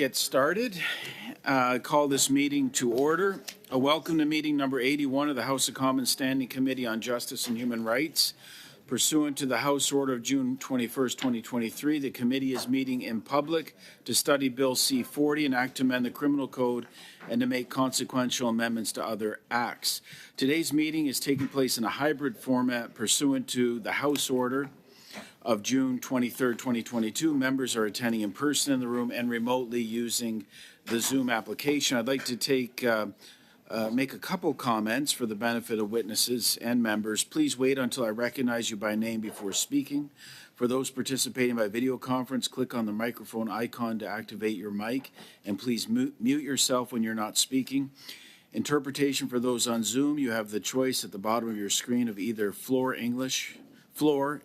get started. Call this meeting to order. Welcome to meeting number 81 of the House of Commons Standing Committee on Justice and Human Rights. Pursuant to the House Order of June 21st, 2023, the committee is meeting in public to study Bill C-40, an act to amend the criminal code and to make consequential amendments to other acts. Today's meeting is taking place in a hybrid format pursuant to the House Order of June 23rd, 2022. Members are attending in person in the room and remotely using the Zoom application. I'd like to make a couple comments for the benefit of witnesses and members. Please wait until I recognize you by name before speaking. For those participating by video conference, click on the microphone icon to activate your mic, and please mute yourself when you're not speaking. Interpretation for those on Zoom, you have the choice at the bottom of your screen of either floor, English, or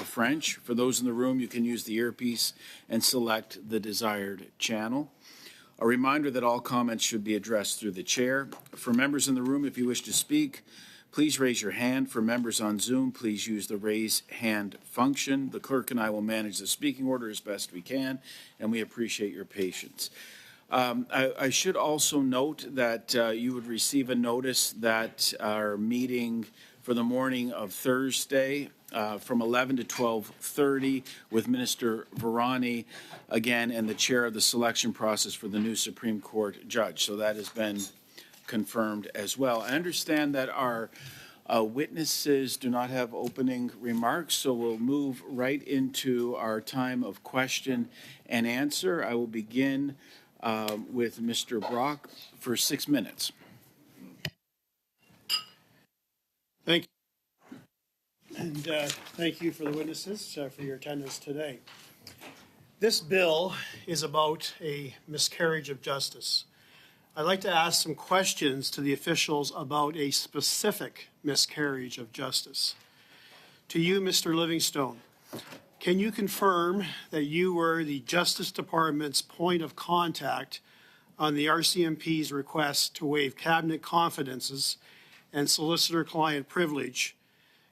French. For those in the room, you can use the earpiece and select the desired channel. A reminder that all comments should be addressed through the chair. For members in the room, if you wish to speak, please raise your hand. For members on Zoom, please use the raise hand function. The clerk and I will manage the speaking order as best we can, and we appreciate your patience. I should also note that you would receive a notice that our meeting for the morning of Thursday from 11 to 12:30 with Minister Virani again and the chair of the selection process for the new Supreme Court judge. So that has been confirmed as well. I understand that our witnesses do not have opening remarks, so we'll move right into our time of question and answer. I will begin with Mr. Brock for 6 minutes. Thank you. And thank you for the witnesses for your attendance today. This bill is about a miscarriage of justice. I'd like to ask some questions to the officials about a specific miscarriage of justice. To you, Mr. Livingstone, can you confirm that you were the Justice Department's point of contact on the RCMP's request to waive cabinet confidences and solicitor-client privilege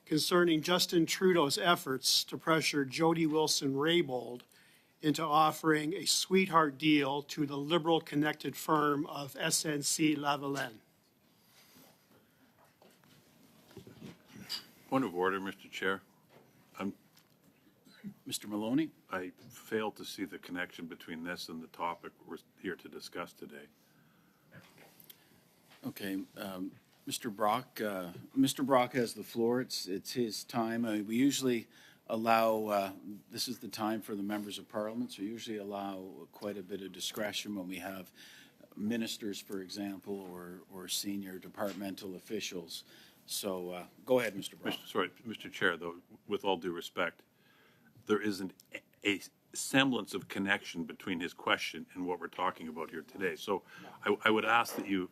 concerning Justin Trudeau's efforts to pressure Jody Wilson-Raybould into offering a sweetheart deal to the Liberal-connected firm of SNC-Lavalin? Point of order, Mr. Chair. Mr. Maloney? I failed to see the connection between this and the topic we're here to discuss today. Okay. Mr. Brock has the floor. It's his time. We usually allow, this is the time for the members of parliament, so we usually allow quite a bit of discretion when we have ministers, for example, or senior departmental officials. So go ahead, Mr. Brock. Mr. Chair, though, with all due respect, there isn't a semblance of connection between his question and what we're talking about here today. So I would ask that you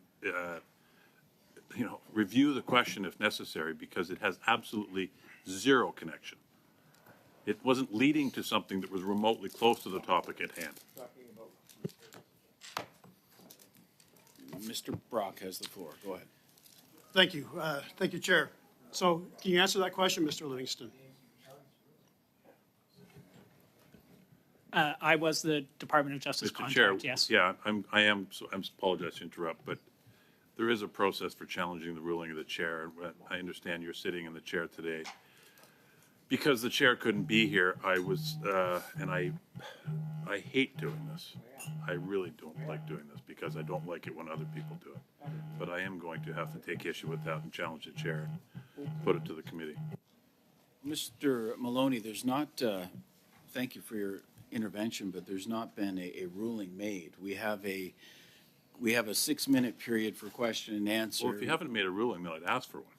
review the question if necessary, because it has absolutely zero connection. It wasn't leading to something that was remotely close to the topic at hand. Mr. Brock has the floor. Go ahead. Thank you. Thank you, Chair. So can you answer that question, Mr. Livingston? I was the Department of Justice Mr. contact, Chair, yes. Yeah, I apologize to interrupt, but there is a process for challenging the ruling of the chair. I understand you're sitting in the chair today. Because the chair couldn't be here, and I hate doing this. I really don't like doing this because I don't like it when other people do it. But I am going to have to take issue with that and challenge the chair and put it to the committee. Mr. Maloney, there's not, thank you for your intervention, but there's not been a ruling made. We have a 6-minute period for question and answer. Well, if you haven't made a ruling, then I'd ask for one.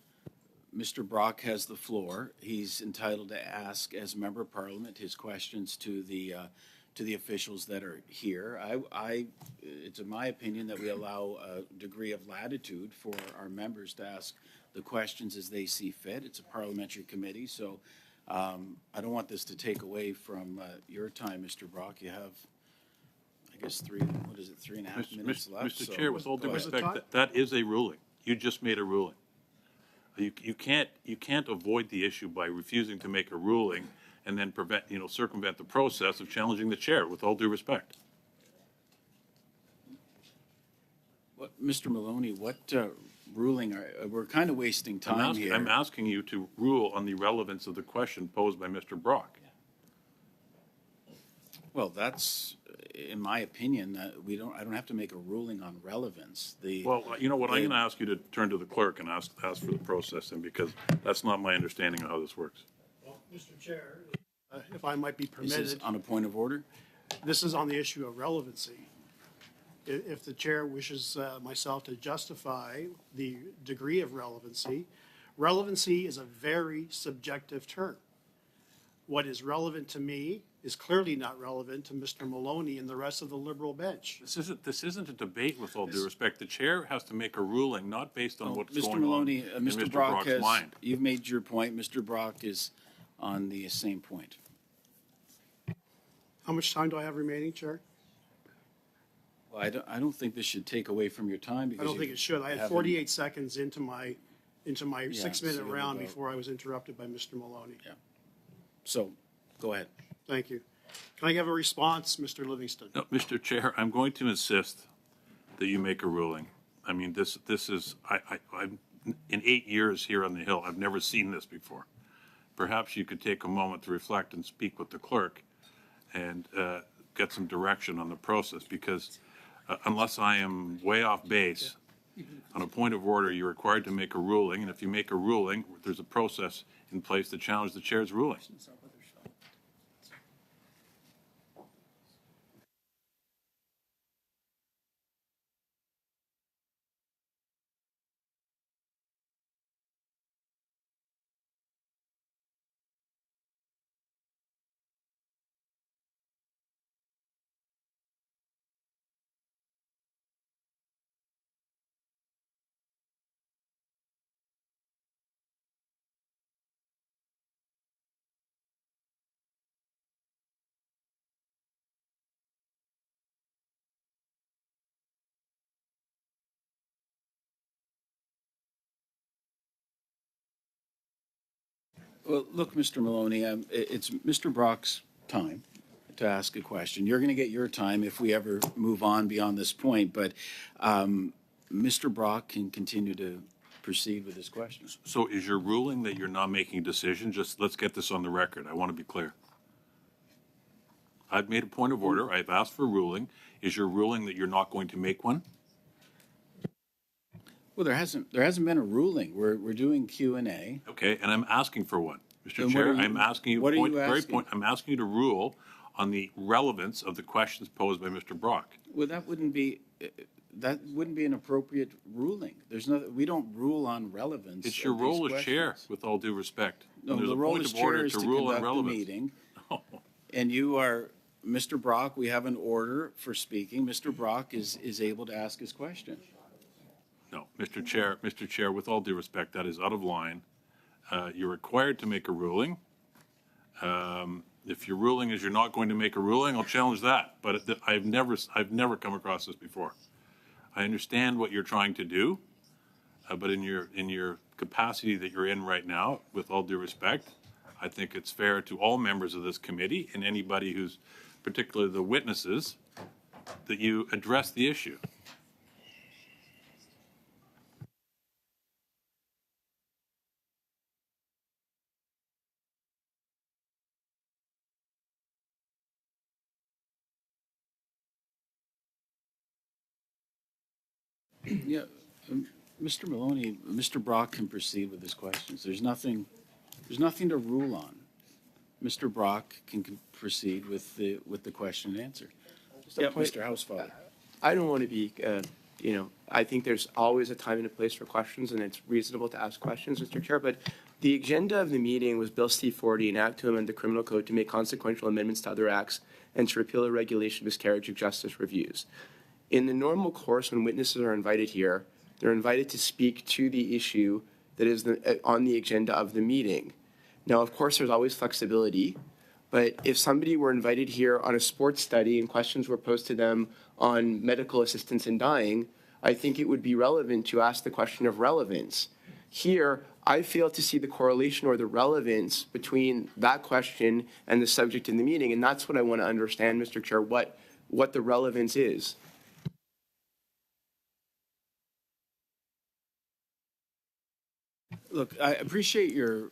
Mr. Brock has the floor. He's entitled to ask, as a member of Parliament, his questions to the officials that are here. It's in my opinion that we allow a degree of latitude for our members to ask the questions as they see fit. It's a parliamentary committee, so I don't want this to take away from your time, Mr. Brock. You have, I guess, 3.5 minutes left. Mr. Chair, with all due respect, that is a ruling. You just made a ruling. You can't avoid the issue by refusing to make a ruling and then circumvent the process of challenging the chair, with all due respect. Mr. Maloney, what ruling we're kind of wasting time here. I'm asking you to rule on the relevance of the question posed by Mr. Brock. Well, that's, in my opinion, that I don't have to make a ruling on relevance. Well, you know what, I'm going to ask you to turn to the clerk and ask for the processing, because that's not my understanding of how this works. Well, Mr. Chair, if I might be Is this permitted, on a point of order? this is on the issue of relevancy. If the chair wishes myself to justify the degree of relevancy, relevancy is a very subjective term. What is relevant to me is clearly not relevant to Mr. Maloney and the rest of the Liberal bench. This isn't a debate, with all due respect. The chair has to make a ruling, not based on what's Mr. going Maloney, on in Mr. Mr. Brock Brock's has, mind. you've made your point. Mr. Brock is on the same point. How much time do I have remaining, Chair? Well, I don't think this should take away from your time because I don't think it should. I had haven't- 48 seconds into my Yeah, 6-minute so round about- before I was interrupted by Mr. Maloney. Yeah. So, go ahead. Thank you. Can I have a response, Mr. Livingston? No, Mr. Chair, I'm going to insist that you make a ruling. I mean, this is, I'm, in 8 years here on the Hill, I've never seen this before. Perhaps you could take a moment to reflect and speak with the clerk and get some direction on the process, because unless I am way off base, on a point of order, you're required to make a ruling, and if you make a ruling, there's a process in place to challenge the chair's ruling. Well, look, Mr. Maloney, it's Mr. Brock's time to ask a question. You're going to get your time if we ever move on beyond this point, but Mr. Brock can continue to proceed with his questions. So is your ruling that you're not making a decision? Just let's get this on the record. I want to be clear. I've made a point of order. I've asked for a ruling. Is your ruling that you're not going to make one? Well, there hasn't been a ruling. We're doing Q&A. Okay, and I'm asking for one. Mr. Then what Chair, are you- I'm asking you, what are point, you very asking? point, I'm asking you to rule on the relevance of the questions posed by Mr. Brock. Well, that wouldn't be an appropriate ruling. We don't rule on relevance. It's your of these role as chair, questions. with all due respect. No, And there's the a role point as of order chair is to rule on conduct the relevance. meeting. And you are, Mr. Brock, we have an order for speaking. Mr. Brock is able to ask his question. No, Mr. Chair, with all due respect, that is out of line. You're required to make a ruling. If your ruling is you're not going to make a ruling, I'll challenge that. But I've never come across this before. I understand what you're trying to do, but in your capacity that you're in right now, with all due respect, I think it's fair to all members of this committee and anybody who's, particularly the witnesses, that you address the issue. Yeah, Mr. Maloney, Mr. Brock can proceed with his questions. There's nothing to rule on. Mr. Brock can proceed with the question and answer. Just a Yeah, point. Mr. Housefather. I don't want to be, I think there's always a time and a place for questions, and it's reasonable to ask questions, Mr. Chair, but the agenda of the meeting was Bill C-40, an act to amend the criminal code to make consequential amendments to other acts and to repeal a regulation of miscarriage of justice reviews. In the normal course, when witnesses are invited here, they're invited to speak to the issue that is on the agenda of the meeting. Now, of course, there's always flexibility, but if somebody were invited here on a sports study and questions were posed to them on medical assistance in dying, I think it would be relevant to ask the question of relevance. Here, I fail to see the correlation or the relevance between that question and the subject in the meeting, and that's what I want to understand, Mr. Chair, what the relevance is. Look, I appreciate your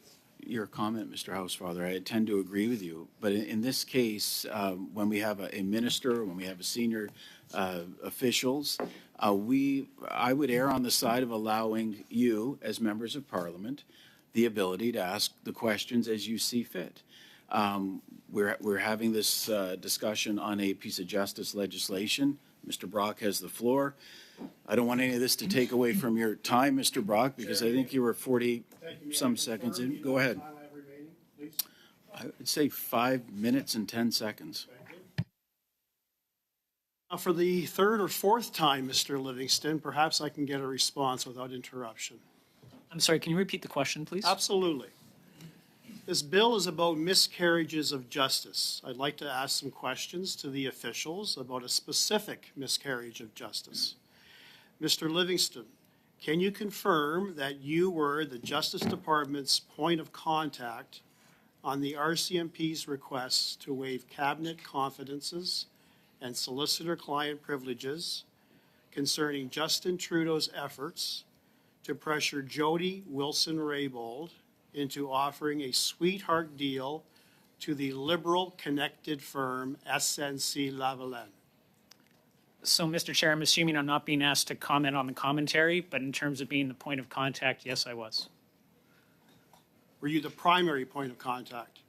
comment, Mr. Housefather. I tend to agree with you. But in this case, when we have a minister, when we have a senior officials, I would err on the side of allowing you, as members of Parliament, the ability to ask the questions as you see fit. We're having this discussion on a piece of justice legislation. Mr. Brock has the floor. I don't want any of this to take away from your time, Mr. Brock, because I think you were 40-some seconds in. Go ahead. I would say 5 minutes and 10 seconds. Now, for the third or fourth time, Mr. Livingston, perhaps I can get a response without interruption. I'm sorry, can you repeat the question, please? Absolutely. This bill is about miscarriages of justice. I'd like to ask some questions to the officials about a specific miscarriage of justice. Mr. Livingston, can you confirm that you were the Justice Department's point of contact on the RCMP's requests to waive cabinet confidences and solicitor-client privileges concerning Justin Trudeau's efforts to pressure Jody Wilson-Raybould into offering a sweetheart deal to the Liberal-connected firm SNC-Lavalin? So, Mr. Chair, I'm assuming I'm not being asked to comment on the commentary, but in terms of being the point of contact, yes, I was. Were you the primary point of contact?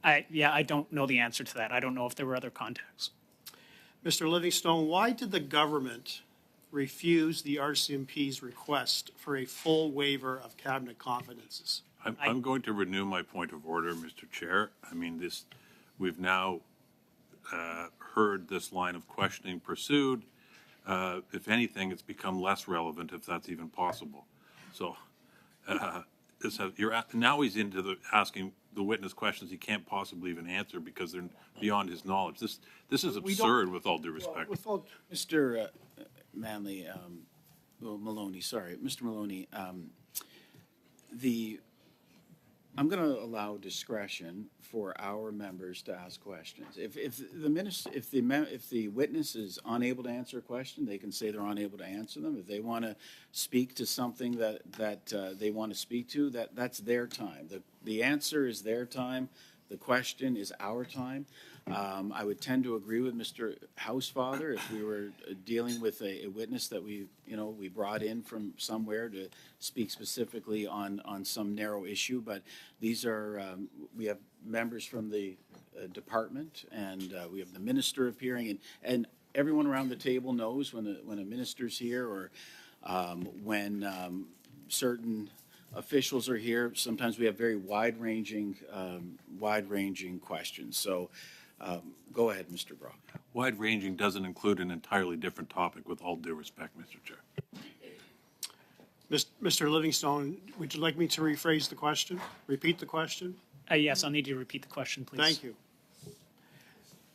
I don't know the answer to that. I don't know if there were other contacts. Mr. Livingstone, why did the government refuse the RCMP's request for a full waiver of cabinet confidences? I'm going to renew my point of order, Mr. Chair. I mean, we've now heard this line of questioning pursued. If anything, it's become less relevant, if that's even possible. So now he's into asking the witness questions he can't possibly even answer because they're beyond his knowledge. This is absurd, with all due respect. Mr. Manley, Maloney, sorry, Mr. Maloney, I'm going to allow discretion for our members to ask questions. If the witness is unable to answer a question, they can say they're unable to answer them. If they want to speak to something that they want to speak to, that's their time. The answer is their time. The question is our time. I would tend to agree with Mr. Housefather if we were dealing with a witness that we brought in from somewhere to speak specifically on some narrow issue. But these are, we have members from the department, and we have the minister appearing, and everyone around the table knows when a minister's here or when certain officials are here. Sometimes we have very wide-ranging questions. So go ahead, Mr. Brock. Wide-ranging doesn't include an entirely different topic, with all due respect, Mr. Chair. Mr. Livingstone, would you like me to rephrase the question? Repeat the question? Yes, I'll need you to repeat the question, please. Thank you.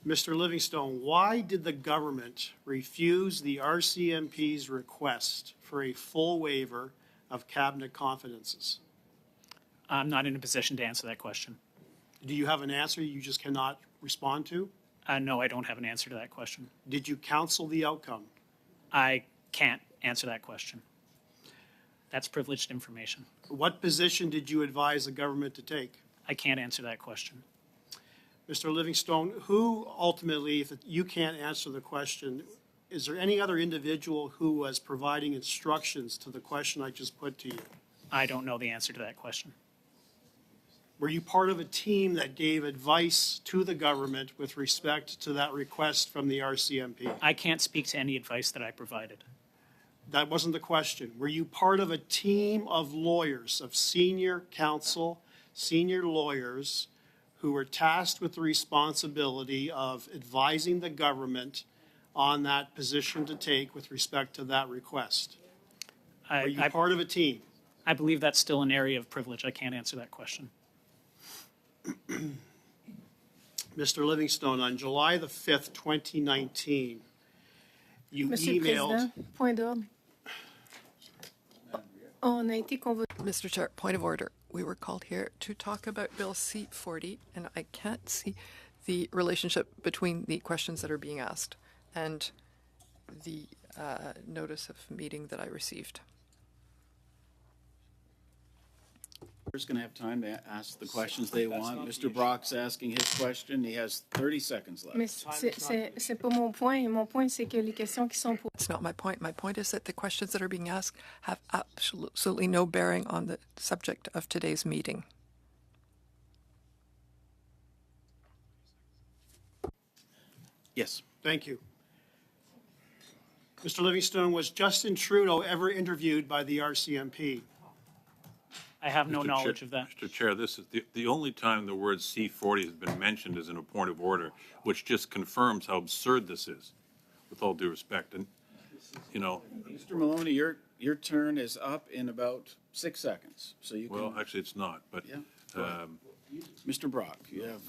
Mr. Livingstone, why did the government refuse the RCMP's request for a full waiver of cabinet confidences? I'm not in a position to answer that question. Do you have an answer you just cannot respond to? No, I don't have an answer to that question. Did you counsel the outcome? I can't answer that question. That's privileged information. What position did you advise the government to take? I can't answer that question. Mr. Livingstone, who ultimately, if you can't answer the question, is there any other individual who was providing instructions to the question I just put to you? I don't know the answer to that question. Were you part of a team that gave advice to the government with respect to that request from the RCMP? I can't speak to any advice that I provided. That wasn't the question. Were you part of a team of lawyers, of senior counsel, senior lawyers, who were tasked with the responsibility of advising the government on that position to take with respect to that request? Are you part of a team? I believe that's still an area of privilege. I can't answer that question. Mr. Livingstone, on July the 5th, 2019, you Monsieur le emailed... Président, point d'ordre. On a été convoqué. Mr. Chair, point of order. We were called here to talk about Bill C-40, and I can't see the relationship between the questions that are being asked and the notice of meeting that I received. We're going to have time to ask the questions they want. Mr. Brock's asking his question. He has 30 seconds left. Mais c'est pas mon point. Mon point, c'est que les questions qui sont posées. It's not my point. My point is that the questions that are being asked have absolutely no bearing on the subject of today's meeting. Yes. Thank you. Mr. Livingstone, was Justin Trudeau ever interviewed by the RCMP? I have no Mr. knowledge Chair- of that. Mr. Chair, this is the only time the word C-40 has been mentioned is in a point of order, which just confirms how absurd this is, with all due respect. And, you know, Mr. Maloney, your turn is up in about 6 seconds. So you well, can, actually, it's not, but Yeah. Mr. Brock, you have.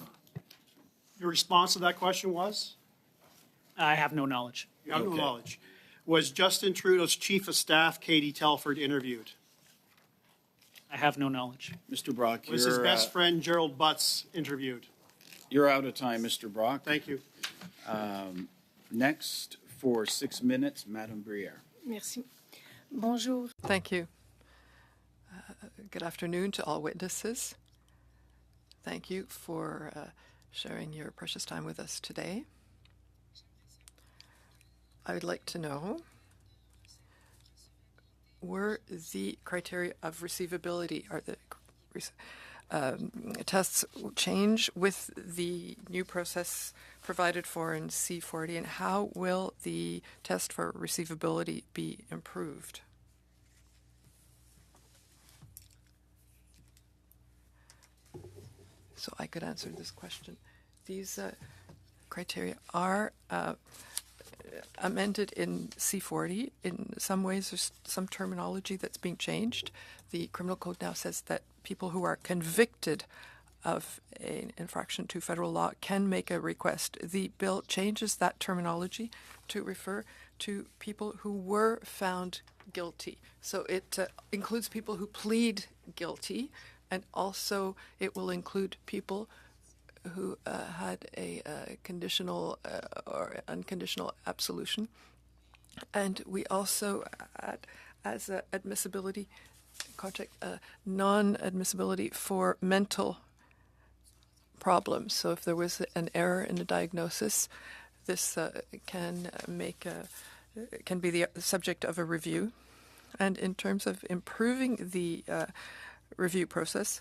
Your response to that question was? I have no knowledge. You have no Okay. knowledge. Was Justin Trudeau's Chief of Staff, Katie Telford, interviewed? I have no knowledge. Mr. Brock, Was his best friend, Gerald Butts, interviewed? you're out of time, Mr. Brock. Thank you. Next, for 6 minutes, Madame Briere. Merci. Bonjour. Thank you. Good afternoon to all witnesses. Thank you for sharing your precious time with us today. I would like to know, were the criteria of receivability, are the tests change with the new process provided for in C-40, and how will the test for receivability be improved? So I could answer this question. These criteria are amended in C-40. In some ways, there's some terminology that's being changed. The criminal code now says that people who are convicted of an infraction to federal law can make a request. The bill changes that terminology to refer to people who were found guilty. So it includes people who plead guilty, and also it will include people who had a conditional or unconditional absolution. And we also add as admissibility contract non-admissibility for mental problems. So if there was an error in the diagnosis, this can be the subject of a review. And in terms of improving the review process,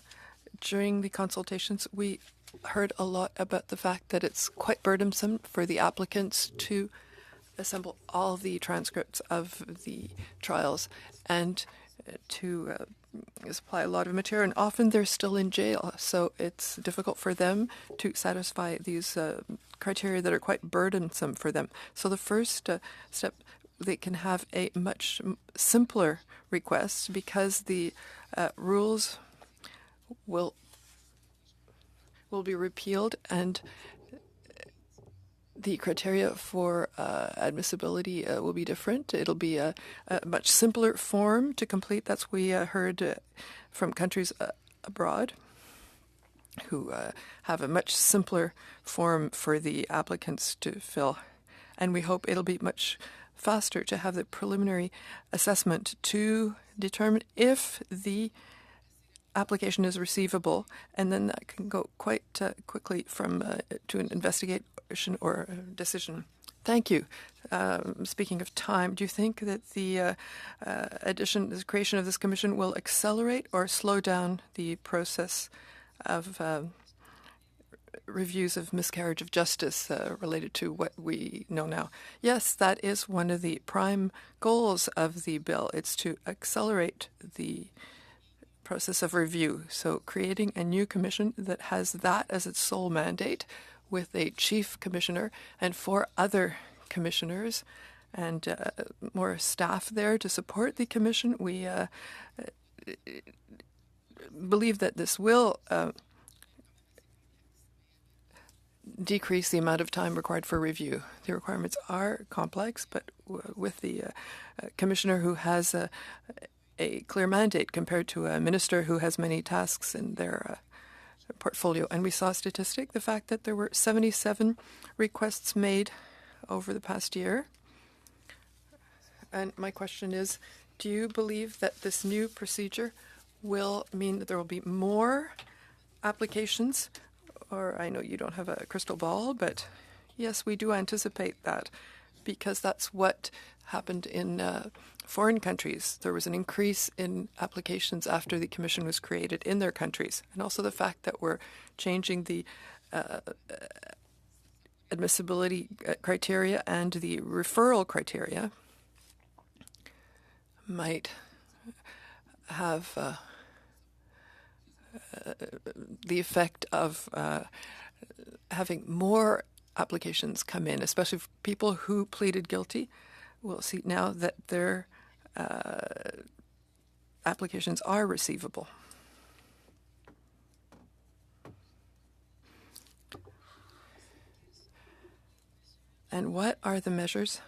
during the consultations, we heard a lot about the fact that it's quite burdensome for the applicants to assemble all the transcripts of the trials and to supply a lot of material. And often they're still in jail, so it's difficult for them to satisfy these criteria that are quite burdensome for them. So the first step, they can have a much simpler request because the rules will be repealed, and the criteria for admissibility will be different. It'll be a much simpler form to complete. That's we heard from countries abroad who have a much simpler form for the applicants to fill. And we hope it'll be much faster to have the preliminary assessment to determine if the application is receivable, and then that can go quite quickly from to an investigation or a decision. Thank you. Speaking of time, do you think that the the creation of this commission will accelerate or slow down the process of reviews of miscarriage of justice related to what we know now? Yes, that is one of the prime goals of the bill. It's to accelerate the process of review. So creating a new commission that has that as its sole mandate, with a chief commissioner and 4 other commissioners and more staff there to support the commission. We believe that this will decrease the amount of time required for review. The requirements are complex, but with the commissioner who has a clear mandate compared to a minister who has many tasks in their portfolio. And we saw a statistic, the fact that there were 77 requests made over the past year. And my question is, do you believe that this new procedure will mean that there will be more applications? Or I know you don't have a crystal ball, but yes, we do anticipate that because that's what happened in foreign countries. There was an increase in applications after the commission was created in their countries. And also the fact that we're changing the admissibility criteria and the referral criteria might have the effect of having more applications come in, especially for people who pleaded guilty. We'll see now that their applications are receivable. And what are the measures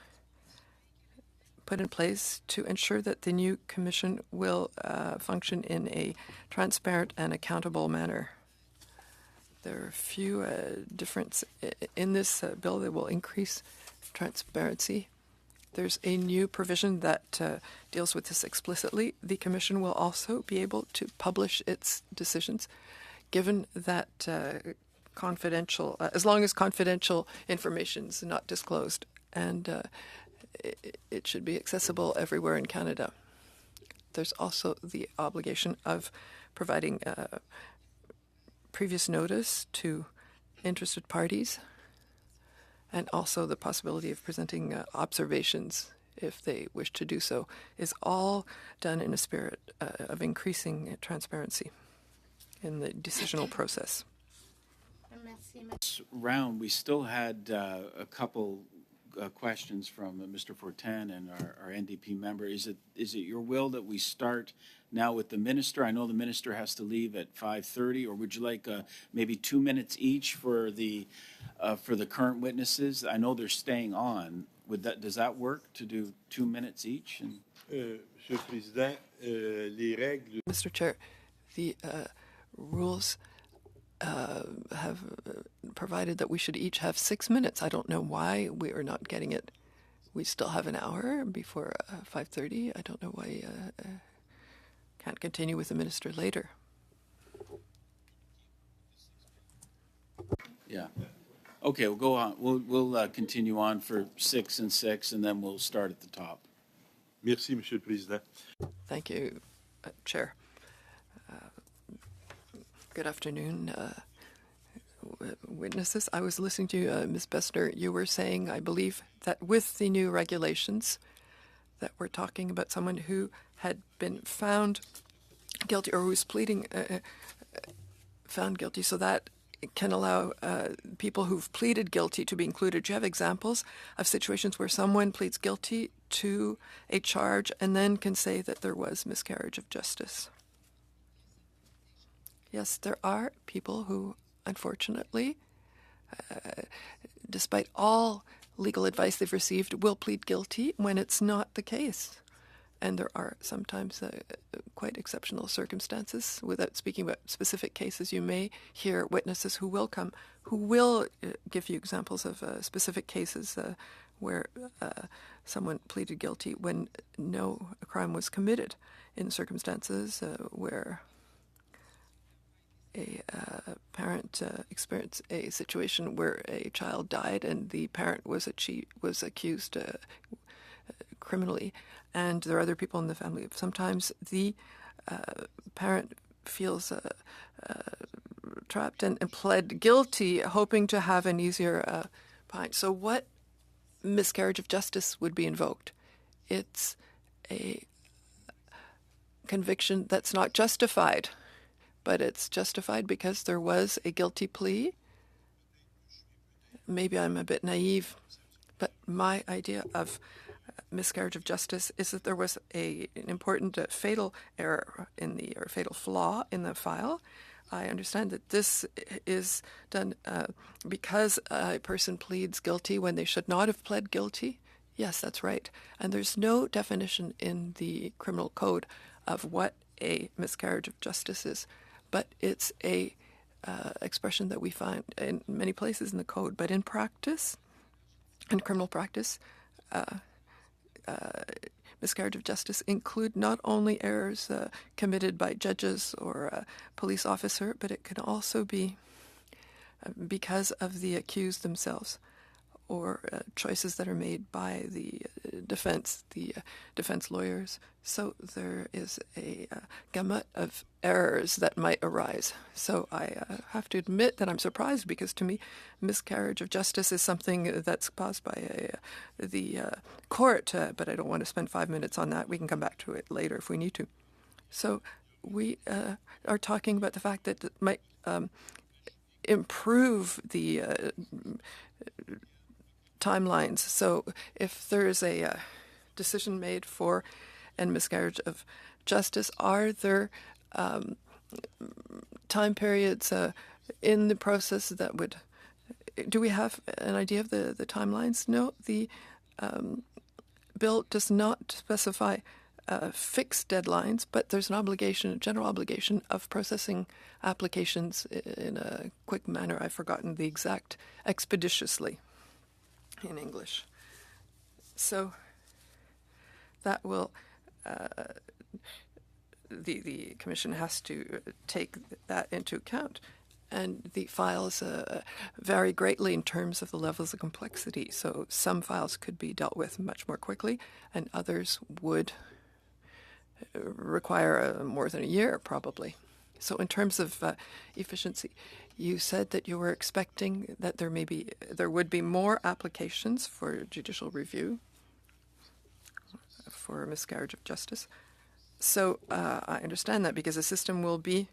put in place to ensure that the new commission will function in a transparent and accountable manner? There are a few differences in this bill that will increase transparency. There's a new provision that deals with this explicitly. The commission will also be able to publish its decisions, given that confidential, as long as confidential information is not disclosed, and it should be accessible everywhere in Canada. There's also the obligation of providing previous notice to interested parties, and also the possibility of presenting observations if they wish to do so, is all done in a spirit of increasing transparency in the decisional process. Round, we still had a couple questions from Mr. Fortin and our NDP member. Is it your will that we start now with the minister? I know the minister has to leave at 5:30, or would you like maybe 2 minutes each for the current witnesses? I know they're staying on. Does that work to do 2 minutes each? And Monsieur le Président, les règles. Mr. Chair, the rules have provided that we should each have 6 minutes. I don't know why we are not getting it. We still have an hour before 5:30. I don't know why can't continue with the minister later. yeah. Okay, we'll go on. We'll continue on for 6 and 6, and then we'll start at the top. Merci, Monsieur le Président. Thank you, Chair. Good afternoon, witnesses. I was listening to Ms. Bessner. You were saying, I believe, that with the new regulations, that we're talking about someone who had been found guilty or who was pleading found guilty, so that it can allow people who've pleaded guilty to be included. Do you have examples of situations where someone pleads guilty to a charge and then can say that there was miscarriage of justice? Yes, there are people who, unfortunately, despite all legal advice they've received, will plead guilty when it's not the case. And there are sometimes quite exceptional circumstances. Without speaking about specific cases, you may hear witnesses who will come, who will give you examples of specific cases where someone pleaded guilty when no crime was committed, in circumstances where a parent experienced a situation where a child died and the parent was accused criminally, and there are other people in the family. Sometimes the parent feels trapped and pled guilty, hoping to have an easier pine. So what miscarriage of justice would be invoked? It's a conviction that's not justified, but it's justified because there was a guilty plea. Maybe I'm a bit naive, but my idea of miscarriage of justice is that there was an important fatal error or fatal flaw in the file. I understand that this is done because a person pleads guilty when they should not have pled guilty. Yes, that's right. And there's no definition in the criminal code of what a miscarriage of justice is, but it's a expression that we find in many places in the code. But in practice, in criminal practice, miscarriage of justice include not only errors committed by judges or a police officer, but it can also be because of the accused themselves, or choices that are made by the defense lawyers. So there is a gamut of errors that might arise. So I have to admit that I'm surprised, because to me, miscarriage of justice is something that's caused by the court, but I don't want to spend 5 minutes on that. We can come back to it later if we need to. So we are talking about the fact that it might improve the timelines. So if there is a decision made for and miscarriage of justice, are there time periods in the process that would... Do we have an idea of the timelines? No, the bill does not specify fixed deadlines, but there's an obligation, a general obligation of processing applications in a quick manner. I've forgotten the exact, expeditiously in English. So that will, the Commission has to take that into account. And the files vary greatly in terms of the levels of complexity. So some files could be dealt with much more quickly, and others would require more than a year, probably. So in terms of efficiency, you said that you were expecting that there would be more applications for judicial review for miscarriage of justice. So I understand that, because the system will be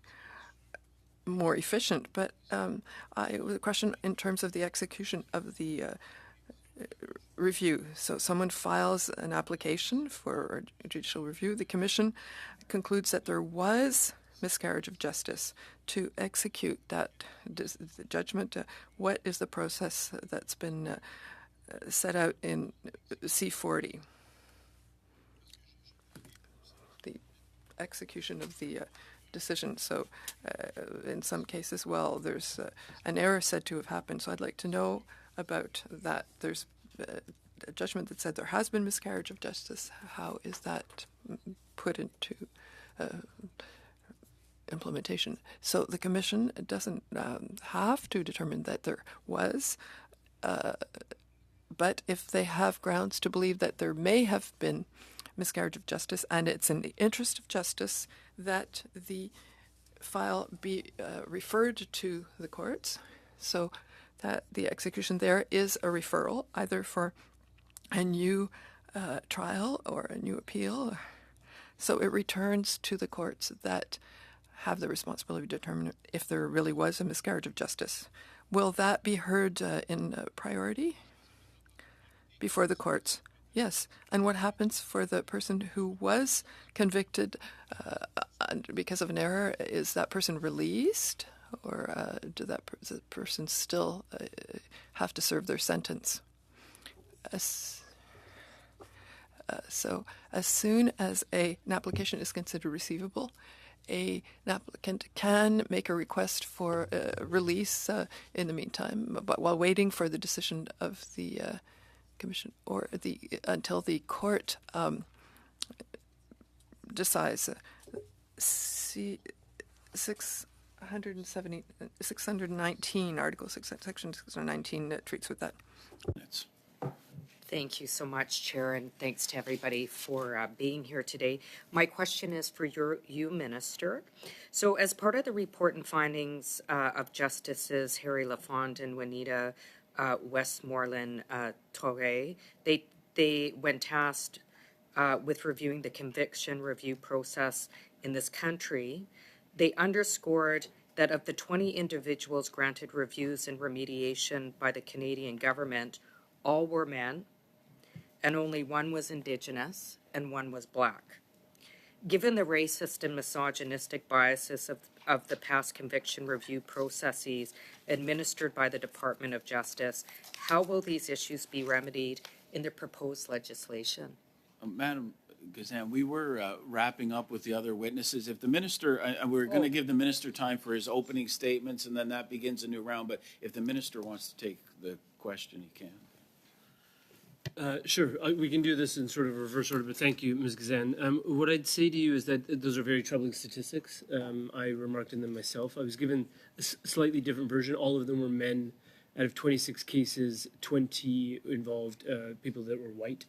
more efficient. But the question in terms of the execution of the review. So someone files an application for judicial review. The Commission concludes that there was miscarriage of justice. To execute that judgment, what is the process that's been set out in C40? The execution of the decision. So in some cases, well, there's an error said to have happened. So I'd like to know about that. There's a judgment that said there has been miscarriage of justice. How is that put into implementation? So the Commission doesn't have to determine that there was, but if they have grounds to believe that there may have been miscarriage of justice, and it's in the interest of justice that the file be referred to the courts, so that the execution there is a referral, either for a new trial or a new appeal. So it returns to the courts that have the responsibility to determine if there really was a miscarriage of justice. Will that be heard in priority before the courts? Yes. And what happens for the person who was convicted because of an error? Is that person released, or does the person still have to serve their sentence? So as soon as an application is considered receivable, an applicant can make a request for release in the meantime, but while waiting for the decision of the Commission, or until the court decides. 619, Article 6, Section 619 treats with that. Thank you so much, Chair, and thanks to everybody for being here today. My question is for you, Minister. So as part of the report and findings of Justices Harry Lafond and Juanita Westmoreland Torre, they when tasked with reviewing the conviction review process in this country, they underscored that of the 20 individuals granted reviews and remediation by the Canadian government, all were men, and only one was Indigenous and one was Black. Given the racist and misogynistic biases of the past conviction review processes administered by the Department of Justice, how will these issues be remedied in the proposed legislation? Madam Gazan, we were wrapping up with the other witnesses. If the minister, we're going to give the minister time for his opening statements, and then that begins a new round. But if the minister wants to take the question, he can. Sure, we can do this in sort of reverse order, but thank you, Ms. Gazan. What I'd say to you is that those are very troubling statistics. I remarked on them myself. I was given a slightly different version. All of them were men. Out of 26 cases, 20 involved people that were white,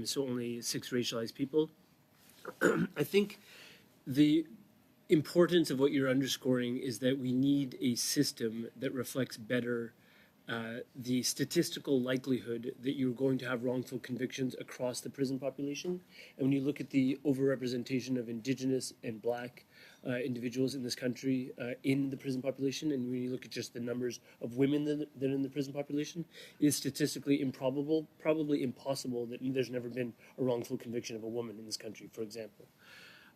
so only 6 racialized people. I think the importance of what you're underscoring is that we need a system that reflects better the statistical likelihood that you're going to have wrongful convictions across the prison population. And when you look at the overrepresentation of Indigenous and Black individuals in this country in the prison population, and when you look at just the numbers of women that are in the prison population, it is statistically improbable, probably impossible, that there's never been a wrongful conviction of a woman in this country, for example.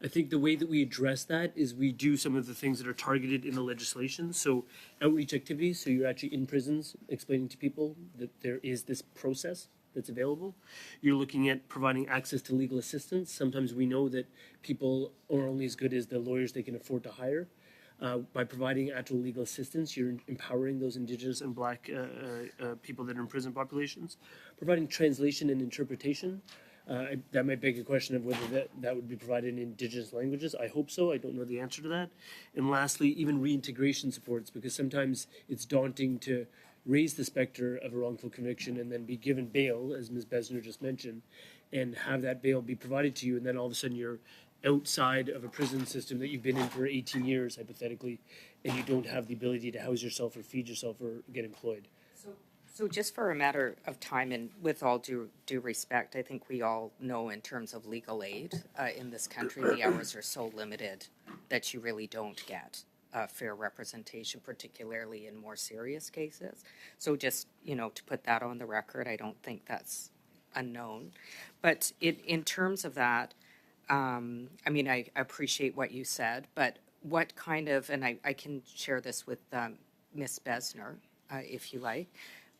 I think the way that we address that is we do some of the things that are targeted in the legislation. So outreach activities, so you're actually in prisons explaining to people that there is this process that's available. You're looking at providing access to legal assistance. Sometimes we know that people are only as good as the lawyers they can afford to hire. By providing actual legal assistance, you're empowering those Indigenous and Black people that are in prison populations. Providing translation and interpretation. That might beg a question of whether that would be provided in Indigenous languages. I hope so. I don't know the answer to that. And lastly, even reintegration supports, because sometimes it's daunting to raise the specter of a wrongful conviction and then be given bail, as Ms. Besner just mentioned, and have that bail be provided to you, and then all of a sudden you're outside of a prison system that you've been in for 18 years, hypothetically, and you don't have the ability to house yourself or feed yourself or get employed. So just for a matter of time, and with all due respect, I think we all know in terms of legal aid in this country, the hours are so limited that you really don't get fair representation, particularly in more serious cases. So just, to put that on the record, I don't think that's unknown. But in terms of that, I appreciate what you said, but what kind of, and I can share this with Ms. Besner, if you like,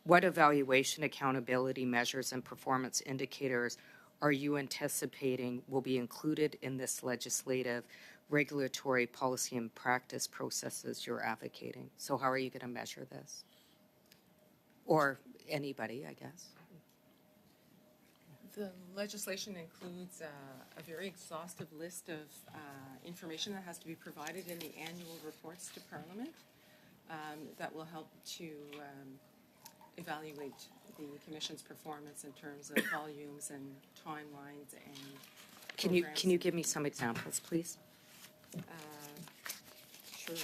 what evaluation, accountability measures, and performance indicators are you anticipating will be included in this legislative, regulatory, policy, and practice processes you're advocating? So how are you going to measure this? Or anybody, I guess. The legislation includes a very exhaustive list of information that has to be provided in the annual reports to Parliament that will help to evaluate the Commission's performance in terms of volumes and timelines and Can you give me some examples, please? Sure.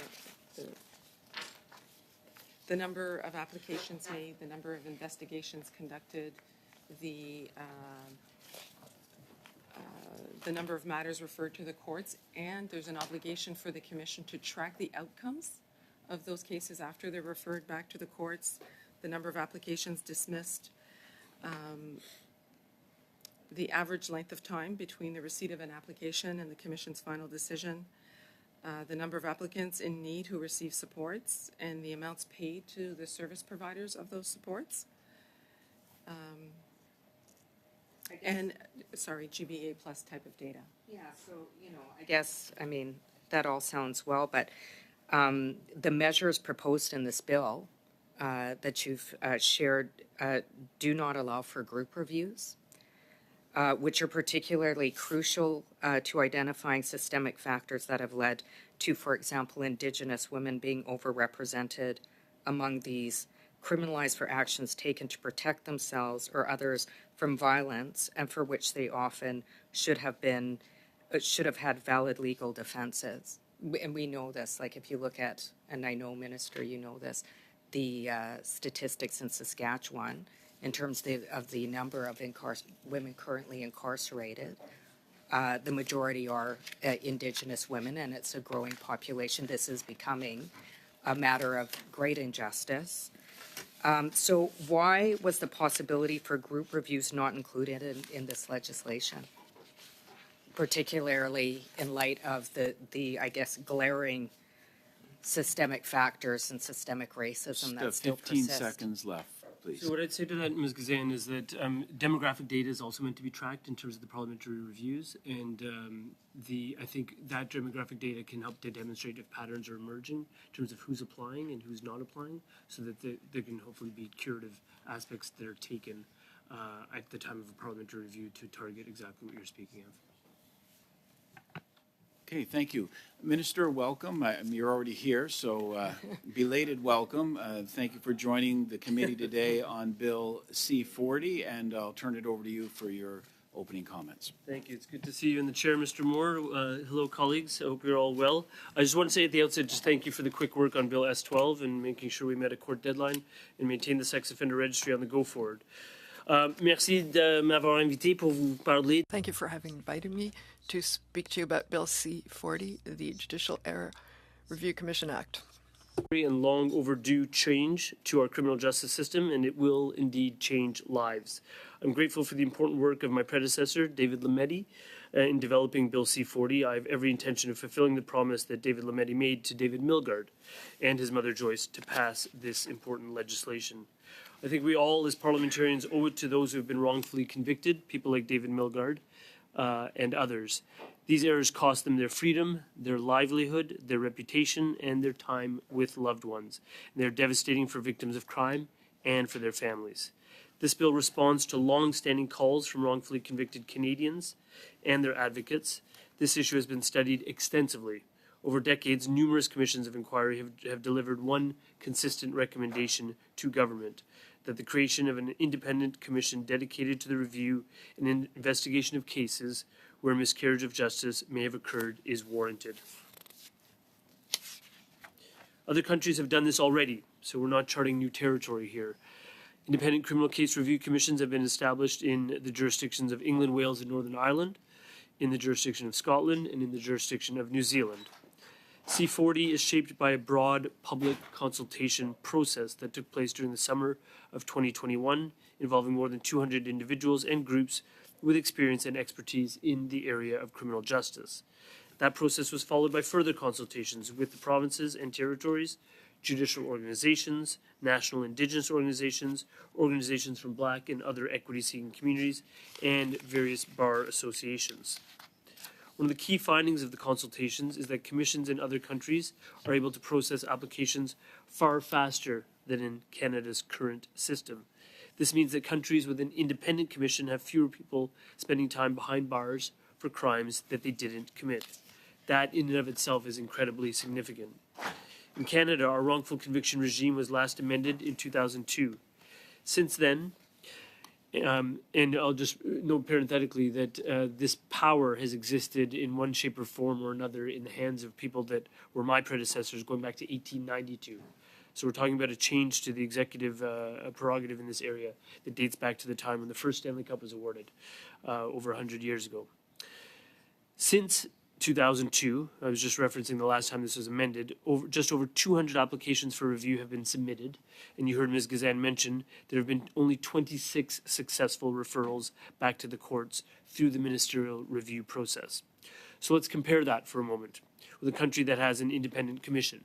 The number of applications made, the number of investigations conducted, the number of matters referred to the courts, and there's an obligation for the Commission to track the outcomes of those cases after they're referred back to the courts, the number of applications dismissed, the average length of time between the receipt of an application and the Commission's final decision, the number of applicants in need who receive supports, and the amounts paid to the service providers of those supports. GBA plus type of data. Yeah, so, I guess, that all sounds well, but the measures proposed in this bill that you've shared do not allow for group reviews, which are particularly crucial to identifying systemic factors that have led to, for example, Indigenous women being overrepresented among these criminalized for actions taken to protect themselves or others from violence, and for which they often should have had valid legal defenses. And we know this, like if you look at, and I know, Minister, you know this, the statistics in Saskatchewan in terms of the number of women currently incarcerated. The majority are Indigenous women, and it's a growing population. This is becoming a matter of great injustice. So why was the possibility for group reviews not included in this legislation, particularly in light of the I guess, glaring systemic factors and systemic racism that still persist? 15 seconds left, please. So what I'd say to that, Ms. Gazan, is that demographic data is also meant to be tracked in terms of the parliamentary reviews, and I think that demographic data can help to demonstrate if patterns are emerging in terms of who's applying and who's not applying, so that there can hopefully be curative aspects that are taken at the time of a parliamentary review to target exactly what you're speaking of. Okay, thank you. Minister, welcome. You're already here, so belated welcome. Thank you for joining the committee today on Bill C-40, and I'll turn it over to you for your opening comments. Thank you. It's good to see you in the chair, Mr. Moore. Hello, colleagues. I hope you're all well. I just want to say at the outset, just thank you for the quick work on Bill S-12 and making sure we met a court deadline and maintained the sex offender registry on the go forward. Merci de m'avoir invité pour vous parler. Thank you for having invited me to speak to you about Bill C-40, the Judicial Error Review Commission Act. And long overdue change to our criminal justice system, and it will indeed change lives. I'm grateful for the important work of my predecessor, David Lametti, in developing Bill C-40. I have every intention of fulfilling the promise that David Lametti made to David Milgaard and his mother Joyce to pass this important legislation. I think we all, as parliamentarians, owe it to those who have been wrongfully convicted, people like David Milgaard and others. These errors cost them their freedom, their livelihood, their reputation, and their time with loved ones. And they're devastating for victims of crime and for their families. This bill responds to long-standing calls from wrongfully convicted Canadians and their advocates. This issue has been studied extensively. Over decades, numerous commissions of inquiry have delivered one consistent recommendation to government, that the creation of an independent commission dedicated to the review and investigation of cases where miscarriage of justice may have occurred is warranted. Other countries have done this already, so we're not charting new territory here. Independent criminal case review commissions have been established in the jurisdictions of England, Wales, and Northern Ireland, in the jurisdiction of Scotland, and in the jurisdiction of New Zealand. C-40 is shaped by a broad public consultation process that took place during the summer of 2021, involving more than 200 individuals and groups with experience and expertise in the area of criminal justice. That process was followed by further consultations with the provinces and territories, judicial organizations, national Indigenous organizations, organizations from Black and other equity-seeking communities, and various bar associations. One of the key findings of the consultations is that commissions in other countries are able to process applications far faster than in Canada's current system. This means that countries with an independent commission have fewer people spending time behind bars for crimes that they didn't commit. That in and of itself is incredibly significant. In Canada, our wrongful conviction regime was last amended in 2002. Since then, and I'll just note parenthetically that this power has existed in one shape or form or another in the hands of people that were my predecessors going back to 1892. So we're talking about a change to the executive prerogative in this area that dates back to the time when the first Stanley Cup was awarded over 100 years ago. Since 2002, I was just referencing the last time this was amended, just over 200 applications for review have been submitted, and you heard Ms. Gazan mention there have been only 26 successful referrals back to the courts through the ministerial review process. So let's compare that for a moment with a country that has an independent commission.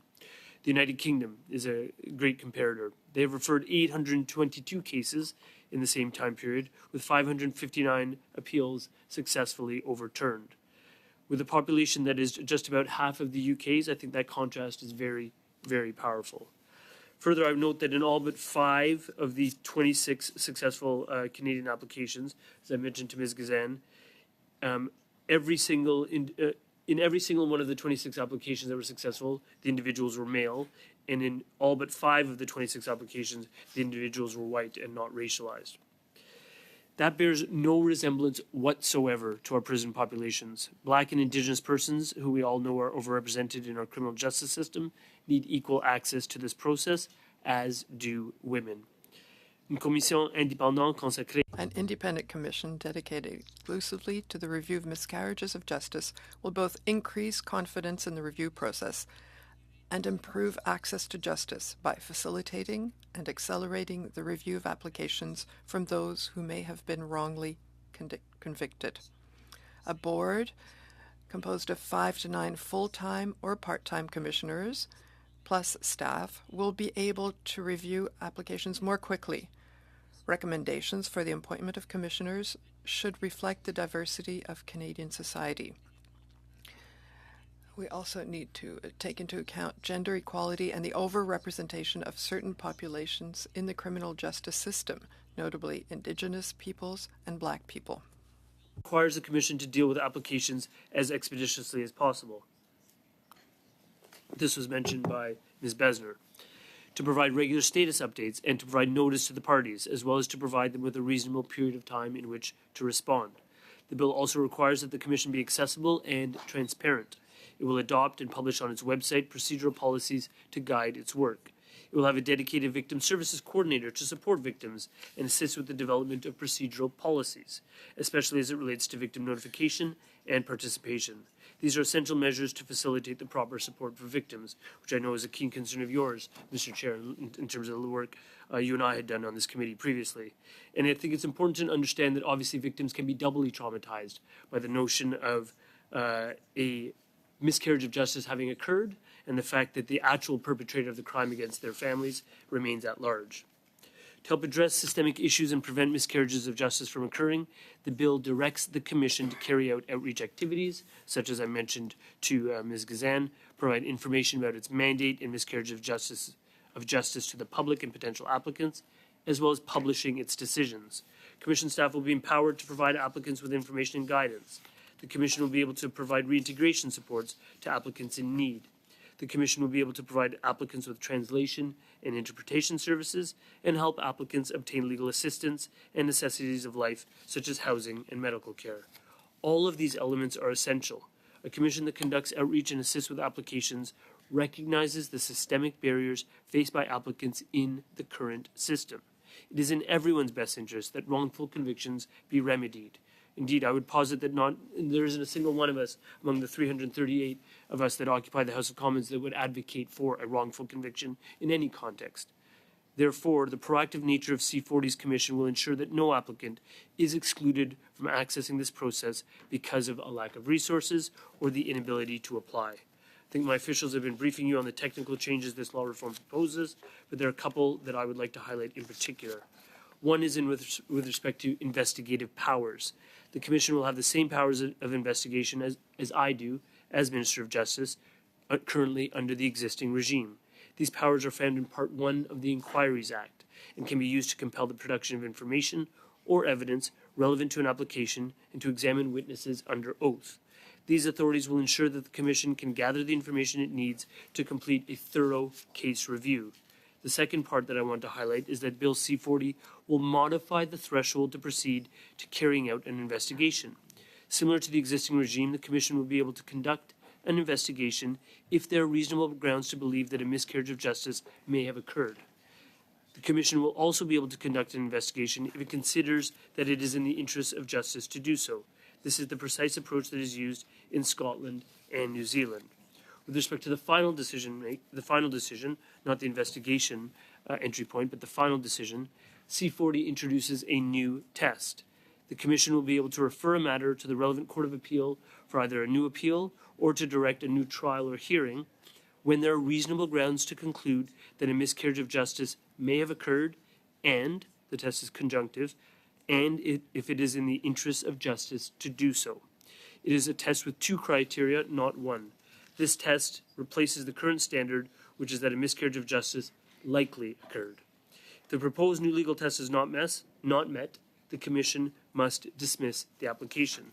The United Kingdom is a great comparator. They have referred 822 cases in the same time period, with 559 appeals successfully overturned. With a population that is just about half of the UK's, I think that contrast is very, very powerful. Further, I would note that in all but 5 of the 26 successful Canadian applications, as I mentioned to Ms. Gazan, in every single one of the 26 applications that were successful, the individuals were male, and in all but 5 of the 26 applications, the individuals were white and not racialized. That bears no resemblance whatsoever to our prison populations. Black and Indigenous persons, who we all know are overrepresented in our criminal justice system, need equal access to this process, as do women. Une commission indépendante consacrée. An independent commission dedicated exclusively to the review of miscarriages of justice will both increase confidence in the review process and improve access to justice by facilitating and accelerating the review of applications from those who may have been wrongly convicted. A board composed of 5 to 9 full-time or part-time commissioners plus staff will be able to review applications more quickly. Recommendations for the appointment of commissioners should reflect the diversity of Canadian society. We also need to take into account gender equality and the overrepresentation of certain populations in the criminal justice system. notably Indigenous peoples and Black people. Requires the Commission to deal with applications as expeditiously as possible. This was mentioned by Ms. Besner. To provide regular status updates and to provide notice to the parties, as well as to provide them with a reasonable period of time in which to respond. The bill also requires that the Commission be accessible and transparent. It will adopt and publish on its website procedural policies to guide its work. It will have a dedicated victim services coordinator to support victims and assist with the development of procedural policies, especially as it relates to victim notification and participation. These are essential measures to facilitate the proper support for victims, which I know is a keen concern of yours, Mr. Chair, in terms of the work you and I had done on this committee previously. And I think it's important to understand that obviously victims can be doubly traumatized by the notion of a miscarriage of justice having occurred and the fact that the actual perpetrator of the crime against their families remains at large. To help address systemic issues and prevent miscarriages of justice from occurring, the bill directs the Commission to carry out outreach activities, such as I mentioned to Ms. Gazan, provide information about its mandate in miscarriage of justice to the public and potential applicants, as well as publishing its decisions. Commission staff will be empowered to provide applicants with information and guidance. The Commission will be able to provide reintegration supports to applicants in need. The Commission will be able to provide applicants with translation and interpretation services and help applicants obtain legal assistance and necessities of life, such as housing and medical care. All of these elements are essential. A Commission that conducts outreach and assists with applications recognizes the systemic barriers faced by applicants in the current system. It is in everyone's best interest that wrongful convictions be remedied. Indeed, I would posit that there isn't a single one of us among the 338 of us that occupy the House of Commons that would advocate for a wrongful conviction in any context. Therefore, the proactive nature of C40's commission will ensure that no applicant is excluded from accessing this process because of a lack of resources or the inability to apply. I think my officials have been briefing you on the technical changes this law reform proposes, but there are a couple that I would like to highlight in particular. One is with respect to investigative powers. The Commission will have the same powers of investigation as I do, as Minister of Justice, currently under the existing regime. These powers are found in Part 1 of the Inquiries Act and can be used to compel the production of information or evidence relevant to an application and to examine witnesses under oath. These authorities will ensure that the Commission can gather the information it needs to complete a thorough case review. The second part that I want to highlight is that Bill C-40 will modify the threshold to proceed to carrying out an investigation. Similar to the existing regime, the Commission will be able to conduct an investigation if there are reasonable grounds to believe that a miscarriage of justice may have occurred. The Commission will also be able to conduct an investigation if it considers that it is in the interests of justice to do so. This is the precise approach that is used in Scotland and New Zealand. With respect to the final decision, not the investigation entry point, but the final decision, C-40 introduces a new test. The Commission will be able to refer a matter to the relevant Court of Appeal for either a new appeal or to direct a new trial or hearing when there are reasonable grounds to conclude that a miscarriage of justice may have occurred and, the test is conjunctive, and if it is in the interests of justice to do so. It is a test with two criteria, not one. This test replaces the current standard, which is that a miscarriage of justice likely occurred. If the proposed new legal test is not met, the Commission must dismiss the application.